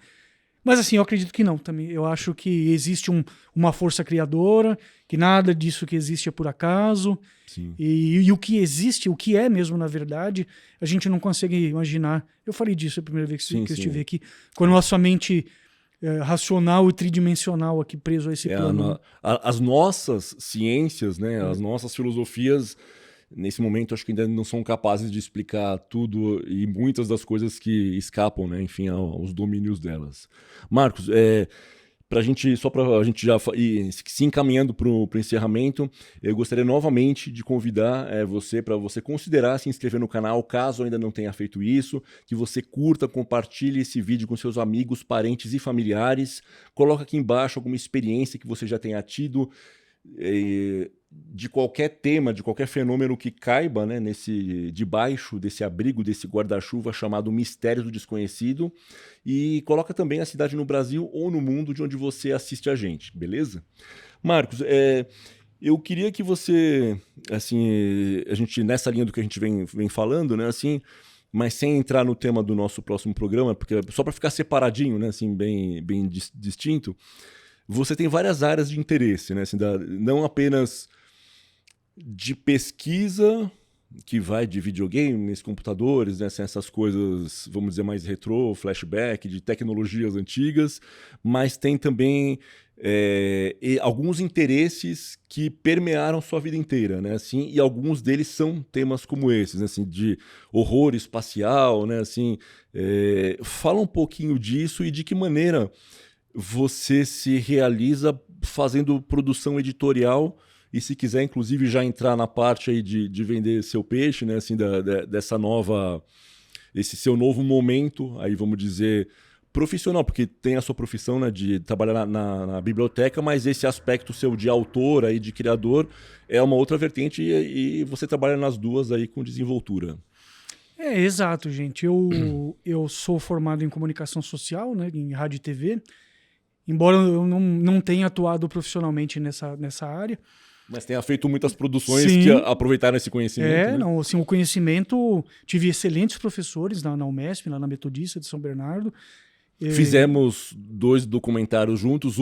Mas assim, eu acredito que não também. Eu acho que existe uma força criadora, que nada disso que existe é por acaso. Sim. E o que existe, o que é mesmo na verdade, a gente não consegue imaginar. Eu falei disso a primeira vez que eu estive aqui, com a nossa mente racional e tridimensional aqui preso a esse plano. As nossas ciências, né, as nossas filosofias, nesse momento, acho que ainda não são capazes de explicar tudo e muitas das coisas que escapam, né, enfim, aos domínios delas. Marcos, só para a gente já ir se encaminhando para o encerramento, eu gostaria novamente de convidar você para você considerar se inscrever no canal, caso ainda não tenha feito isso, que você curta, compartilhe esse vídeo com seus amigos, parentes e familiares, coloca aqui embaixo alguma experiência que você já tenha tido, de qualquer tema, de qualquer fenômeno que caiba, né, debaixo desse abrigo, desse guarda-chuva chamado Mistério do Desconhecido, e coloca também a cidade no Brasil ou no mundo de onde você assiste a gente, beleza? Marcos, eu queria que você, assim, a gente nessa linha do que a gente vem falando, né, assim, mas sem entrar no tema do nosso próximo programa, porque só para ficar separadinho, né, assim, bem distinto, você tem várias áreas de interesse, né, assim, não apenas de pesquisa, que vai de videogames, computadores, né, essas coisas, vamos dizer, mais retrô, flashback, de tecnologias antigas, mas tem também alguns interesses que permearam sua vida inteira, né, assim, e alguns deles são temas como esses, né, assim, de horror espacial, né, assim, fala um pouquinho disso e de que maneira você se realiza fazendo produção editorial. E se quiser, inclusive, já entrar na parte aí de vender seu peixe, né, assim, esse seu novo momento, aí vamos dizer, profissional, porque tem a sua profissão, né, de trabalhar na biblioteca, mas esse aspecto seu de autor, aí, de criador, é uma outra vertente e você trabalha nas duas aí com desenvoltura. Exato, gente. Eu sou formado em comunicação social, né, em rádio e TV, embora eu não tenha atuado profissionalmente nessa área. Mas tenha feito muitas produções que aproveitaram esse conhecimento. Né? Não, assim, o conhecimento... Tive excelentes professores na UMESP, lá na Metodista de São Bernardo. Fizemos 2 documentários juntos.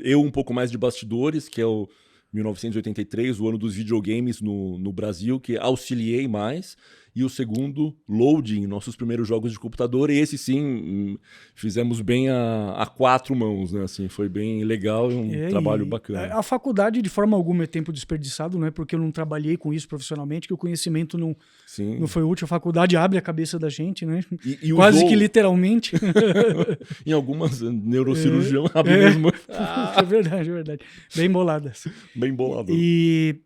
Eu um pouco mais de bastidores, que é o 1983, o ano dos videogames no Brasil, que auxiliei mais. E o segundo, Loading, nossos primeiros jogos de computador. E esse sim, fizemos bem a 4 mãos, né? Assim, foi bem legal e um trabalho bacana. A faculdade, de forma alguma, é tempo desperdiçado, não é porque eu não trabalhei com isso profissionalmente, que o conhecimento não foi útil. A faculdade abre a cabeça da gente, né? Quase que literalmente. Em algumas, neurocirurgião abre mesmo. É verdade, é verdade. Bem boladas. Bem bolado. E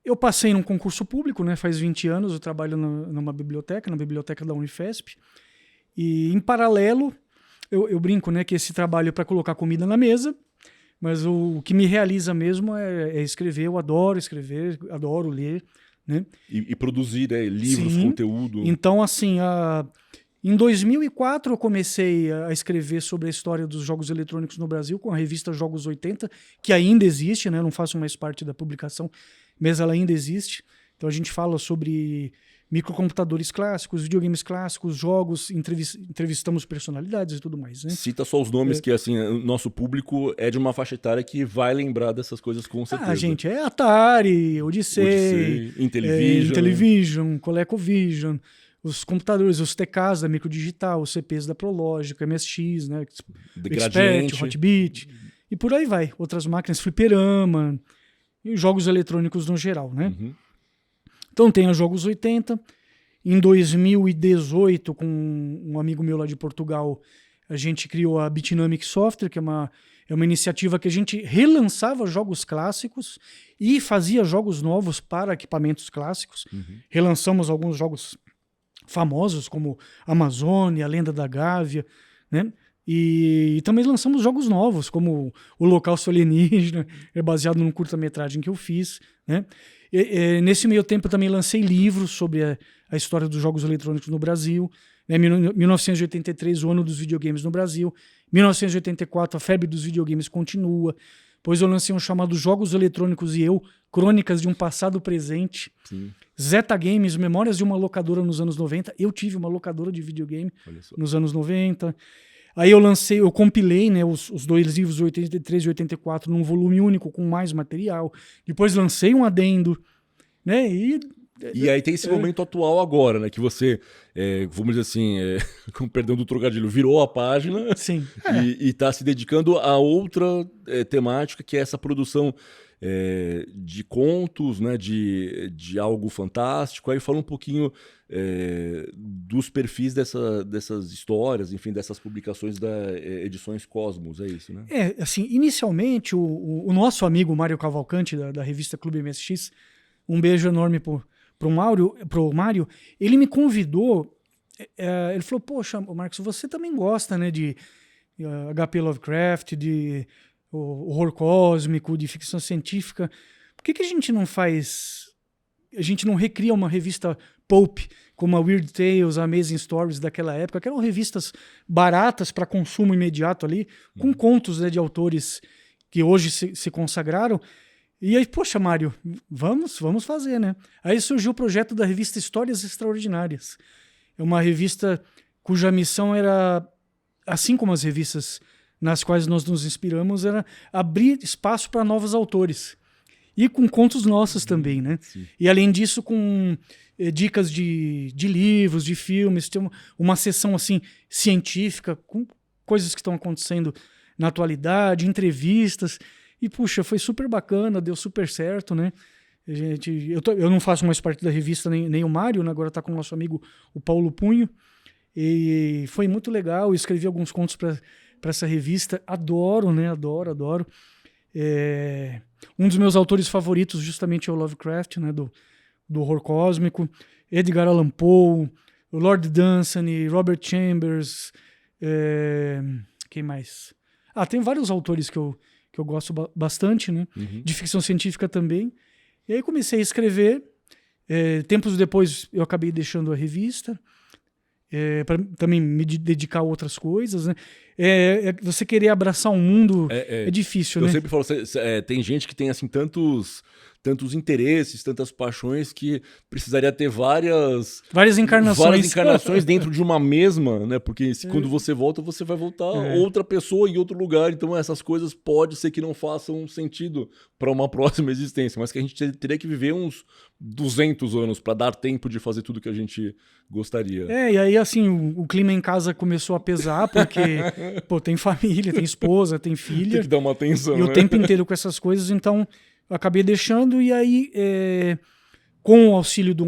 eu passei num concurso público, né? Faz 20 anos eu trabalho numa biblioteca, na biblioteca da Unifesp. E em paralelo, eu brinco, né, que esse trabalho é para colocar comida na mesa, mas o que me realiza mesmo é escrever. Eu adoro escrever, adoro ler, né? E produzir, né, livros, Sim. conteúdo. Então, assim, em 2004 eu comecei a escrever sobre a história dos jogos eletrônicos no Brasil com a revista Jogos 80, que ainda existe, né? Eu não faço mais parte da publicação, mas ela ainda existe. Então a gente fala sobre microcomputadores clássicos, videogames clássicos, jogos, entrevistamos personalidades e tudo mais, né? Cita só os nomes que, assim, o nosso público é de uma faixa etária que vai lembrar dessas coisas com certeza. Gente, é Atari, Odyssey, Intellivision, ColecoVision, os computadores, os TKs da Microdigital, os CPs da Prologic, MSX, né? Expert, Hotbit, e por aí vai. Outras máquinas, fliperama, e jogos eletrônicos no geral, né? Uhum. Então tem a Jogos 80. Em 2018, com um amigo meu lá de Portugal, a gente criou a Bitnamic Software, que é uma iniciativa que a gente relançava jogos clássicos e fazia jogos novos para equipamentos clássicos. Uhum. Relançamos alguns jogos famosos, como Amazônia, A Lenda da Gávea, né? E também lançamos jogos novos, como o Holocausto Alienígena, é baseado num curta-metragem que eu fiz, né? Nesse meio tempo eu também lancei livros sobre a história dos jogos eletrônicos no Brasil. 1983, o ano dos videogames no Brasil. 1984, a febre dos videogames continua. Depois eu lancei um chamado Jogos Eletrônicos e Eu, Crônicas de um Passado Presente. Sim. Zeta Games, Memórias de uma Locadora nos anos 90. Eu tive uma locadora de videogame nos anos 90. Aí eu compilei, né, os dois livros, 83 e 84, num volume único com mais material. Depois lancei um adendo, né? E aí tem esse momento atual agora, né? Que você, vamos dizer assim, com perdão do trocadilho, virou a página. Sim. E está se dedicando a outra temática, que é essa produção de contos, né? De algo fantástico. Aí fala um pouquinho dos perfis dessas histórias, enfim, dessas publicações da Edições Cosmos, é isso, né? Assim, inicialmente, o nosso amigo Mário Cavalcante, da revista Clube MSX, um beijo enorme pro Mário, ele me convidou, ele falou, poxa, Marcos, você também gosta, né, de HP Lovecraft, de horror cósmico, de ficção científica, por que a gente não recria uma revista pulp, como a Weird Tales, a Amazing Stories daquela época, que eram revistas baratas para consumo imediato ali, com contos, né, de autores que hoje se consagraram. E aí, poxa, Mário, vamos fazer, né? Aí surgiu o projeto da revista Histórias Extraordinárias. É uma revista cuja missão era, assim como as revistas nas quais nós nos inspiramos, era abrir espaço para novos autores. E com contos nossos também, né? Sim. E além disso, com dicas de livros, de filmes, tem uma seção assim, científica, com coisas que estão acontecendo na atualidade, entrevistas. E, puxa, foi super bacana, deu super certo, né? Eu não faço mais parte da revista, nem o Mário, né? Agora está com o nosso amigo, o Paulo Punho. E foi muito legal, eu escrevi alguns contos para essa revista. Adoro, né? Adoro. Um dos meus autores favoritos justamente é o Lovecraft, né? Do horror cósmico. Edgar Allan Poe, o Lord Dunsany, Robert Chambers. Quem mais? Tem vários autores que eu gosto bastante, né? Uhum. De ficção científica também. E aí comecei a escrever. Tempos depois eu acabei deixando a revista para também me dedicar a outras coisas, né? Você querer abraçar um mundo é difícil, né? Eu sempre falo, tem gente que tem assim tantos interesses, tantas paixões que precisaria ter várias encarnações dentro de uma mesma, né? Porque quando você volta, você vai voltar outra pessoa em outro lugar. Então essas coisas pode ser que não façam sentido para uma próxima existência, mas que a gente teria que viver uns 200 anos para dar tempo de fazer tudo que a gente gostaria. E aí assim, o clima em casa começou a pesar, porque tem família, tem esposa, tem filha. Tem que dar uma atenção, e o tempo inteiro com essas coisas, então eu acabei deixando. E aí, com o auxílio do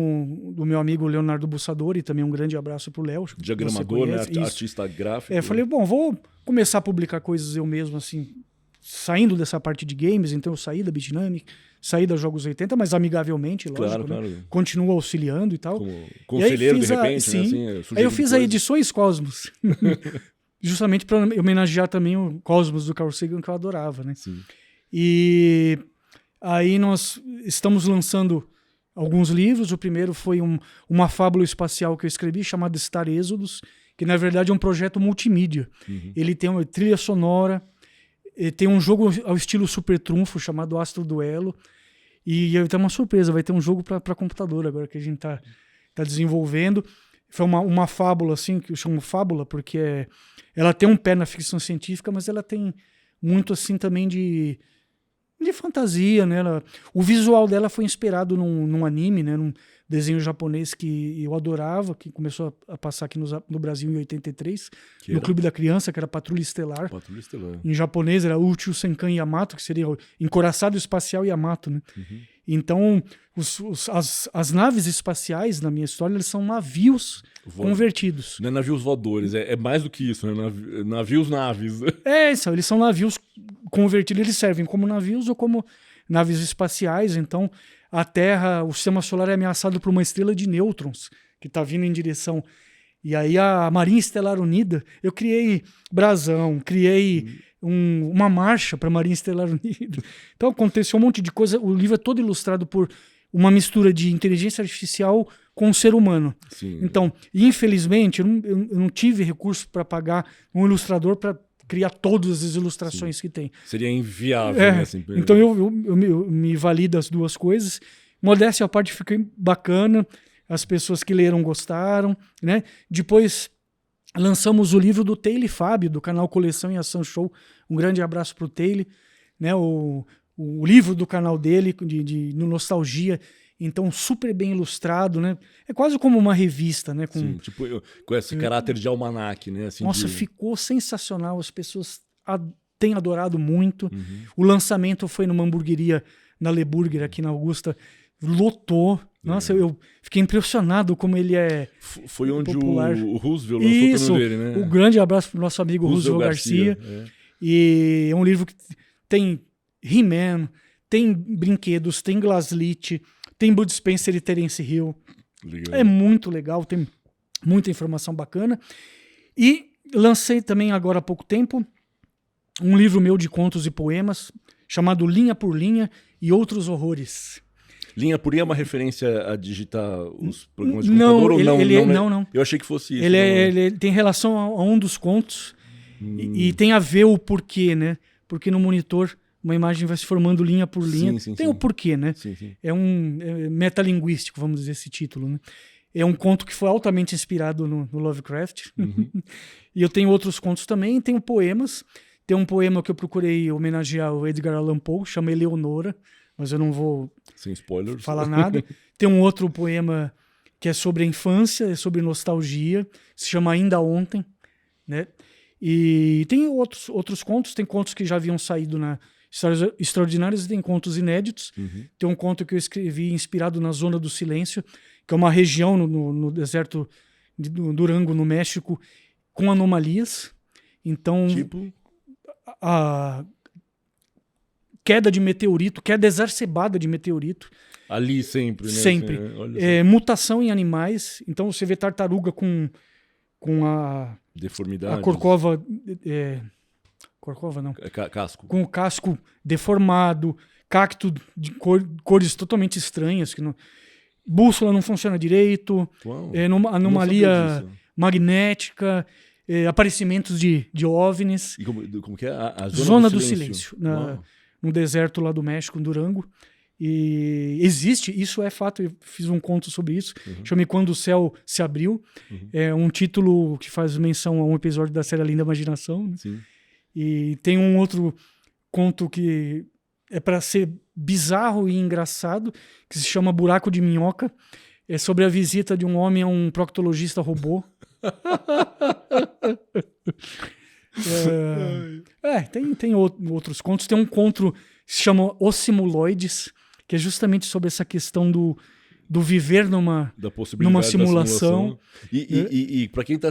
meu amigo Leonardo Bussadori, também um grande abraço pro Léo. Diagramador, né? Artista gráfico. Falei, vou começar a publicar coisas eu mesmo, assim, saindo dessa parte de games, então eu saí da Bitnami, saí da Jogos 80, mas amigavelmente, lógico, Claro. né? Continuo auxiliando e tal. Como conselheiro, de repente, sim, né? Assim, aí eu fiz a Edições Cosmos, justamente para homenagear também o Cosmos do Carl Sagan, que eu adorava, né? Sim. E aí nós estamos lançando alguns livros. O primeiro foi uma fábula espacial que eu escrevi, chamada Star Exodus, que na verdade é um projeto multimídia. Ele tem uma trilha sonora, tem um jogo ao estilo Super Trunfo, chamado Astro Duelo, e tem uma surpresa, vai ter um jogo para computador agora que a gente tá desenvolvendo. Foi uma fábula, assim, que eu chamo fábula, porque ela tem um pé na ficção científica, mas ela tem muito, assim, também de fantasia, né? O visual dela foi inspirado num anime, né? Num desenho japonês que eu adorava, que começou a passar aqui no Brasil em 83, no Clube da Criança, que era Patrulha Estelar. Patrulha Estelar. Em japonês era Uchiu Senkan Yamato, que seria o Encoraçado Espacial Yamato, né? Então, as naves espaciais, na minha história, eles são navios convertidos. Não é navios voadores, é mais do que isso, né? Navios. Eles são navios convertidos, eles servem como navios ou como naves espaciais. Então, a Terra, o Sistema Solar é ameaçado por uma estrela de nêutrons que está vindo em direção. E aí a Marinha Estelar Unida, eu criei brasão, criei uma marcha para a Marinha Estelar Unida. Então aconteceu um monte de coisa. O livro é todo ilustrado por uma mistura de inteligência artificial com o ser humano. Sim. Então, infelizmente, eu não tive recurso para pagar um ilustrador para criar todas as ilustrações que tem. Seria inviável, né? Assim, então eu me vali das duas coisas. Modéstia à parte, fiquei bacana. As pessoas que leram gostaram, né? Depois lançamos o livro do Taylor Fábio, do canal Coleção em Ação Show. Um grande abraço para o Taylor, né? O livro do canal dele, de Nostalgia. Então, super bem ilustrado, né? É quase como uma revista, né? Sim, tipo, com esse caráter de almanaque, né? Assim, nossa, ficou sensacional. As pessoas têm adorado muito. O lançamento foi numa hamburgueria na Le Burger, aqui na Augusta. Lotou. Nossa, eu fiquei impressionado como ele é Foi onde popular. O Roosevelt lançou o dele, né? Um grande abraço pro nosso amigo Roosevelt Garcia. E é um livro que tem He-Man, tem brinquedos, tem Glaslit, tem Bud Spencer e Terence Hill. Legal. É muito legal, tem muita informação bacana. E lancei também agora há pouco tempo um livro meu de contos e poemas chamado Linha por Linha e Outros Horrores. Linha por linha é uma referência a digitar os programas de computador ou não? Não. Eu achei que fosse isso. Ele tem relação a um dos contos e tem a ver o porquê, né? Porque no monitor uma imagem vai se formando linha por linha. Tem o porquê, né? Sim. É metalinguístico, vamos dizer esse título, né? É um conto que foi altamente inspirado no Lovecraft. E eu tenho outros contos também, tenho poemas. Tem um poema que eu procurei homenagear o Edgar Allan Poe, chama Eleonora, mas eu não vou sem spoilers falar nada. Tem um outro poema que é sobre a infância, é sobre nostalgia, se chama Ainda Ontem, né? E tem outros contos, tem contos que já haviam saído na Histórias Extraordinárias e tem contos inéditos. Tem um conto que eu escrevi inspirado na Zona do Silêncio, que é uma região no deserto de Durango, no México, com anomalias. Então, tipo? A queda de meteorito, queda exacerbada de meteorito. Ali sempre, né? Sempre. Assim, mutação em animais. Então você vê tartaruga com a deformidade. A corcova. Corcova não. Casco. Com o casco deformado, cacto de cores totalmente estranhas. Que não, bússola não funciona direito. Anomalia magnética. Aparecimentos de OVNIs. E como que é? A Zona do Silêncio. No deserto lá do México, em Durango. E existe, isso é fato, eu fiz um conto sobre isso, chamei Quando o Céu se Abriu. É um título que faz menção a um episódio da série A Linda Imaginação. Né? Sim. E tem um outro conto que é para ser bizarro e engraçado, que se chama Buraco de Minhoca. É sobre a visita de um homem a um proctologista robô. Tem outros contos. Tem um conto que se chama Os Simuloides, que é justamente sobre essa questão do do viver numa simulação. E para quem está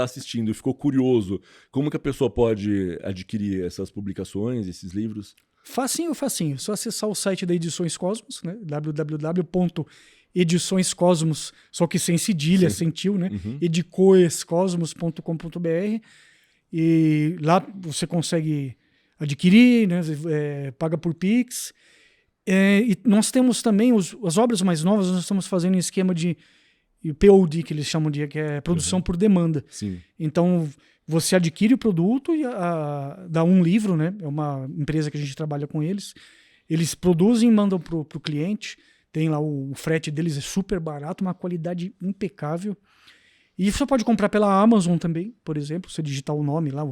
assistindo e ficou curioso, como que a pessoa pode adquirir essas publicações, esses livros? Facinho. Só acessar o site da Edições Cosmos, né? www.ediçõescosmos, só que sem cedilha, sem tio, né? edicoescosmos.com.br, e lá você consegue adquirir, né? Paga por Pix. E nós temos também as obras mais novas, nós estamos fazendo em esquema de POD, que eles chamam que é produção por demanda. Sim. Então, você adquire o produto e dá um livro, né? É uma empresa que a gente trabalha com eles. Eles produzem e mandam pro cliente. Tem lá o frete deles, é super barato, uma qualidade impecável. E você pode comprar pela Amazon também, por exemplo. Você digitar o nome lá,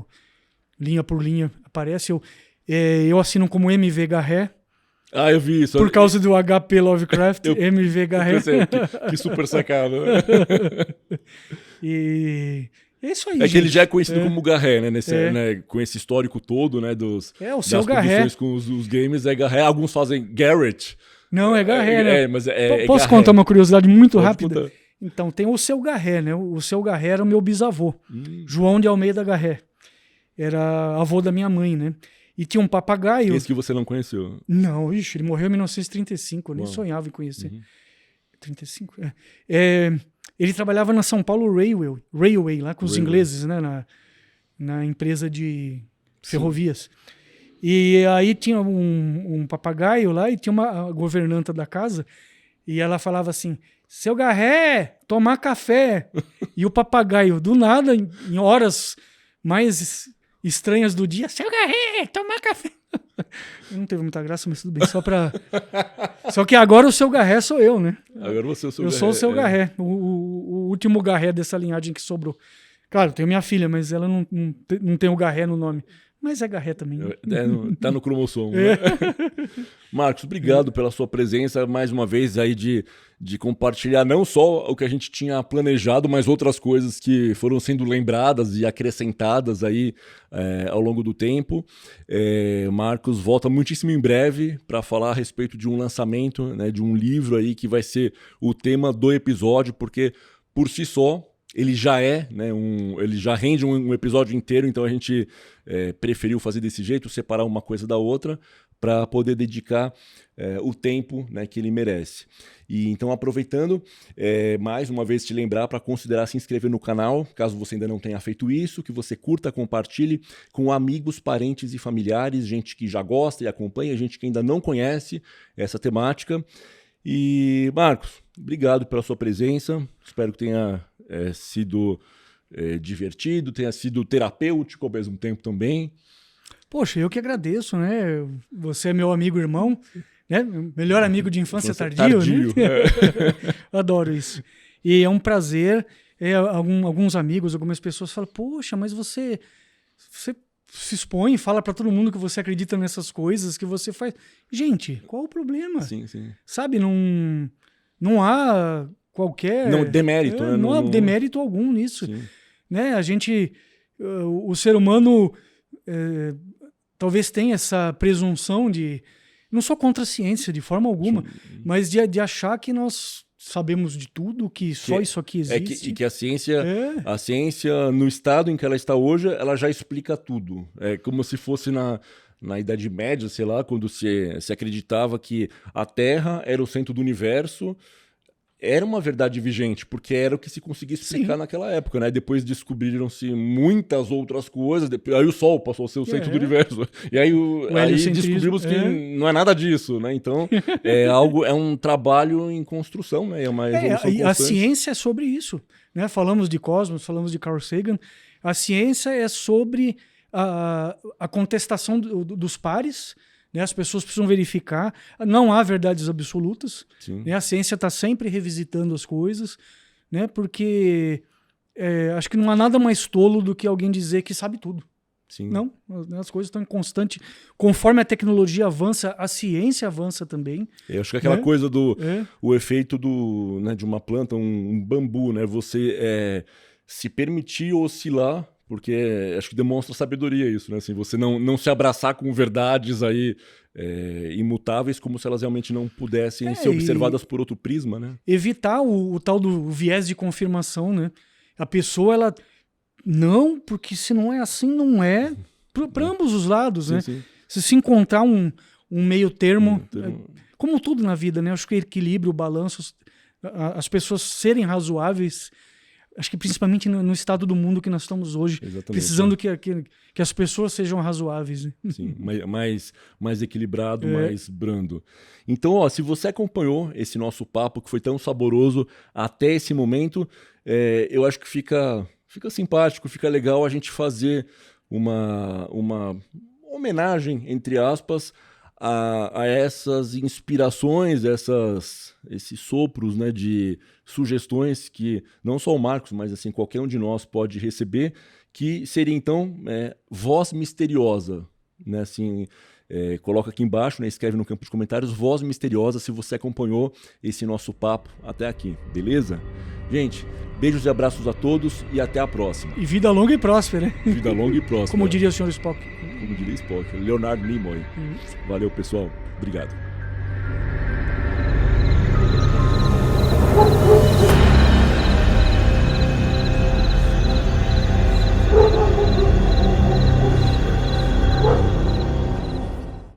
linha por linha, aparece. Eu assino como MV Garré. Ah, eu vi isso. Por causa do HP Lovecraft, MV Garré. Que super sacado. E é isso aí, gente. Que ele já é conhecido como Garré, né? Né? Com esse histórico todo, né? O seu Garré. Com os games é Garré. Alguns fazem Garrett. Não, é Garré, né? Mas Posso Garré. contar uma curiosidade muito rápida? Contar. Então, tem o seu Garré, né? O seu Garré era o meu bisavô. João de Almeida Garré. Era avô da minha mãe, né? E tinha um papagaio. Esse que você não conheceu? Não, ele morreu em 1935, eu nem sonhava em conhecer. 35? Ele trabalhava na São Paulo Railway lá com os ingleses, né? Na empresa de ferrovias. E aí tinha um papagaio lá e tinha uma governanta da casa e ela falava assim: seu Garré, tomar café. E o papagaio, do nada, em horas mais estranhas do dia, seu Garré, tomar café. Não teve muita graça, mas tudo bem. Só que agora o seu Garré sou eu, né? Agora você é o seu Garré. Eu sou o seu Garré, o último Garré dessa linhagem que sobrou. Claro, tenho minha filha, mas ela não tem o Garré no nome. Mas é Garré também. Né? Tá no cromossomo. Né? Marcos, obrigado pela sua presença mais uma vez aí de compartilhar não só o que a gente tinha planejado, mas outras coisas que foram sendo lembradas e acrescentadas aí ao longo do tempo. Marcos volta muitíssimo em breve para falar a respeito de um lançamento, né, de um livro aí que vai ser o tema do episódio, porque por si só ele já né, ele já rende um episódio inteiro, então a gente preferiu fazer desse jeito, separar uma coisa da outra, para poder dedicar o tempo, né, que ele merece. E então, aproveitando, mais uma vez te lembrar para considerar se inscrever no canal, caso você ainda não tenha feito isso, que você curta, compartilhe com amigos, parentes e familiares, gente que já gosta e acompanha, gente que ainda não conhece essa temática. E, Marcos, obrigado pela sua presença, espero que tenha sido divertido, tenha sido terapêutico ao mesmo tempo também. Poxa, eu que agradeço, né? Você é meu amigo irmão, né? Melhor amigo de infância tardio, né? Adoro isso. E é um prazer. Alguns amigos, algumas pessoas falam: poxa, mas você se expõe, fala para todo mundo que você acredita nessas coisas, que você faz. Gente, qual o problema? Sim. Sabe, não há qualquer... Não, demérito, né? Não há demérito algum nisso. Né? O ser humano talvez tenha essa presunção de... Não sou contra a ciência, de forma alguma, mas de achar que nós sabemos de tudo, que só isso aqui existe. Que a ciência, no estado em que ela está hoje, ela já explica tudo. É como se fosse na Idade Média, sei lá, quando se acreditava que a Terra era o centro do universo. Era uma verdade vigente, porque era o que se conseguia explicar naquela época, né? Depois descobriram-se muitas outras coisas, aí o Sol passou a ser o centro do universo. E aí descobrimos que não é nada disso, né? Então, é um trabalho em construção, né? É uma evolução constante. A ciência é sobre isso, né? Falamos de Cosmos, falamos de Carl Sagan. A ciência é sobre a contestação dos pares, né? As pessoas precisam verificar. Não há verdades absolutas. Né? A ciência está sempre revisitando as coisas, né? Porque acho que não há nada mais tolo do que alguém dizer que sabe tudo. Sim. Não, as coisas estão em constante... Conforme a tecnologia avança, a ciência avança também. Eu acho que aquela coisa o efeito de uma planta, um bambu, né? Você se permitir oscilar porque acho que demonstra sabedoria isso, né? Assim, você não se abraçar com verdades aí imutáveis como se elas realmente não pudessem ser observadas por outro prisma, né? Evitar o tal do viés de confirmação, né? A pessoa, ela... Não, porque se não é assim, não é. Para ambos os lados, né? Sim. Se encontrar um meio termo, como tudo na vida, né? Acho que o equilíbrio, o balanço, as pessoas serem razoáveis, acho que principalmente no estado do mundo que nós estamos hoje, precisando que as pessoas sejam razoáveis. Né? Sim, mais equilibrado, mais brando. Então, ó, se você acompanhou esse nosso papo, que foi tão saboroso até esse momento, eu acho que fica simpático, fica legal a gente fazer uma homenagem, entre aspas, a essas inspirações, esses sopros, né, de sugestões que não só o Marcos, mas assim, qualquer um de nós pode receber, que seria então voz misteriosa, né, assim, coloca aqui embaixo, né, escreve no campo de comentários, voz misteriosa, se você acompanhou esse nosso papo até aqui, beleza? Gente, beijos e abraços a todos e até a próxima. E vida longa e próspera. Vida longa e próspera. Como diria o Sr. Spock. Como diria Spock, Leonardo Nimoy. Valeu, pessoal. Obrigado.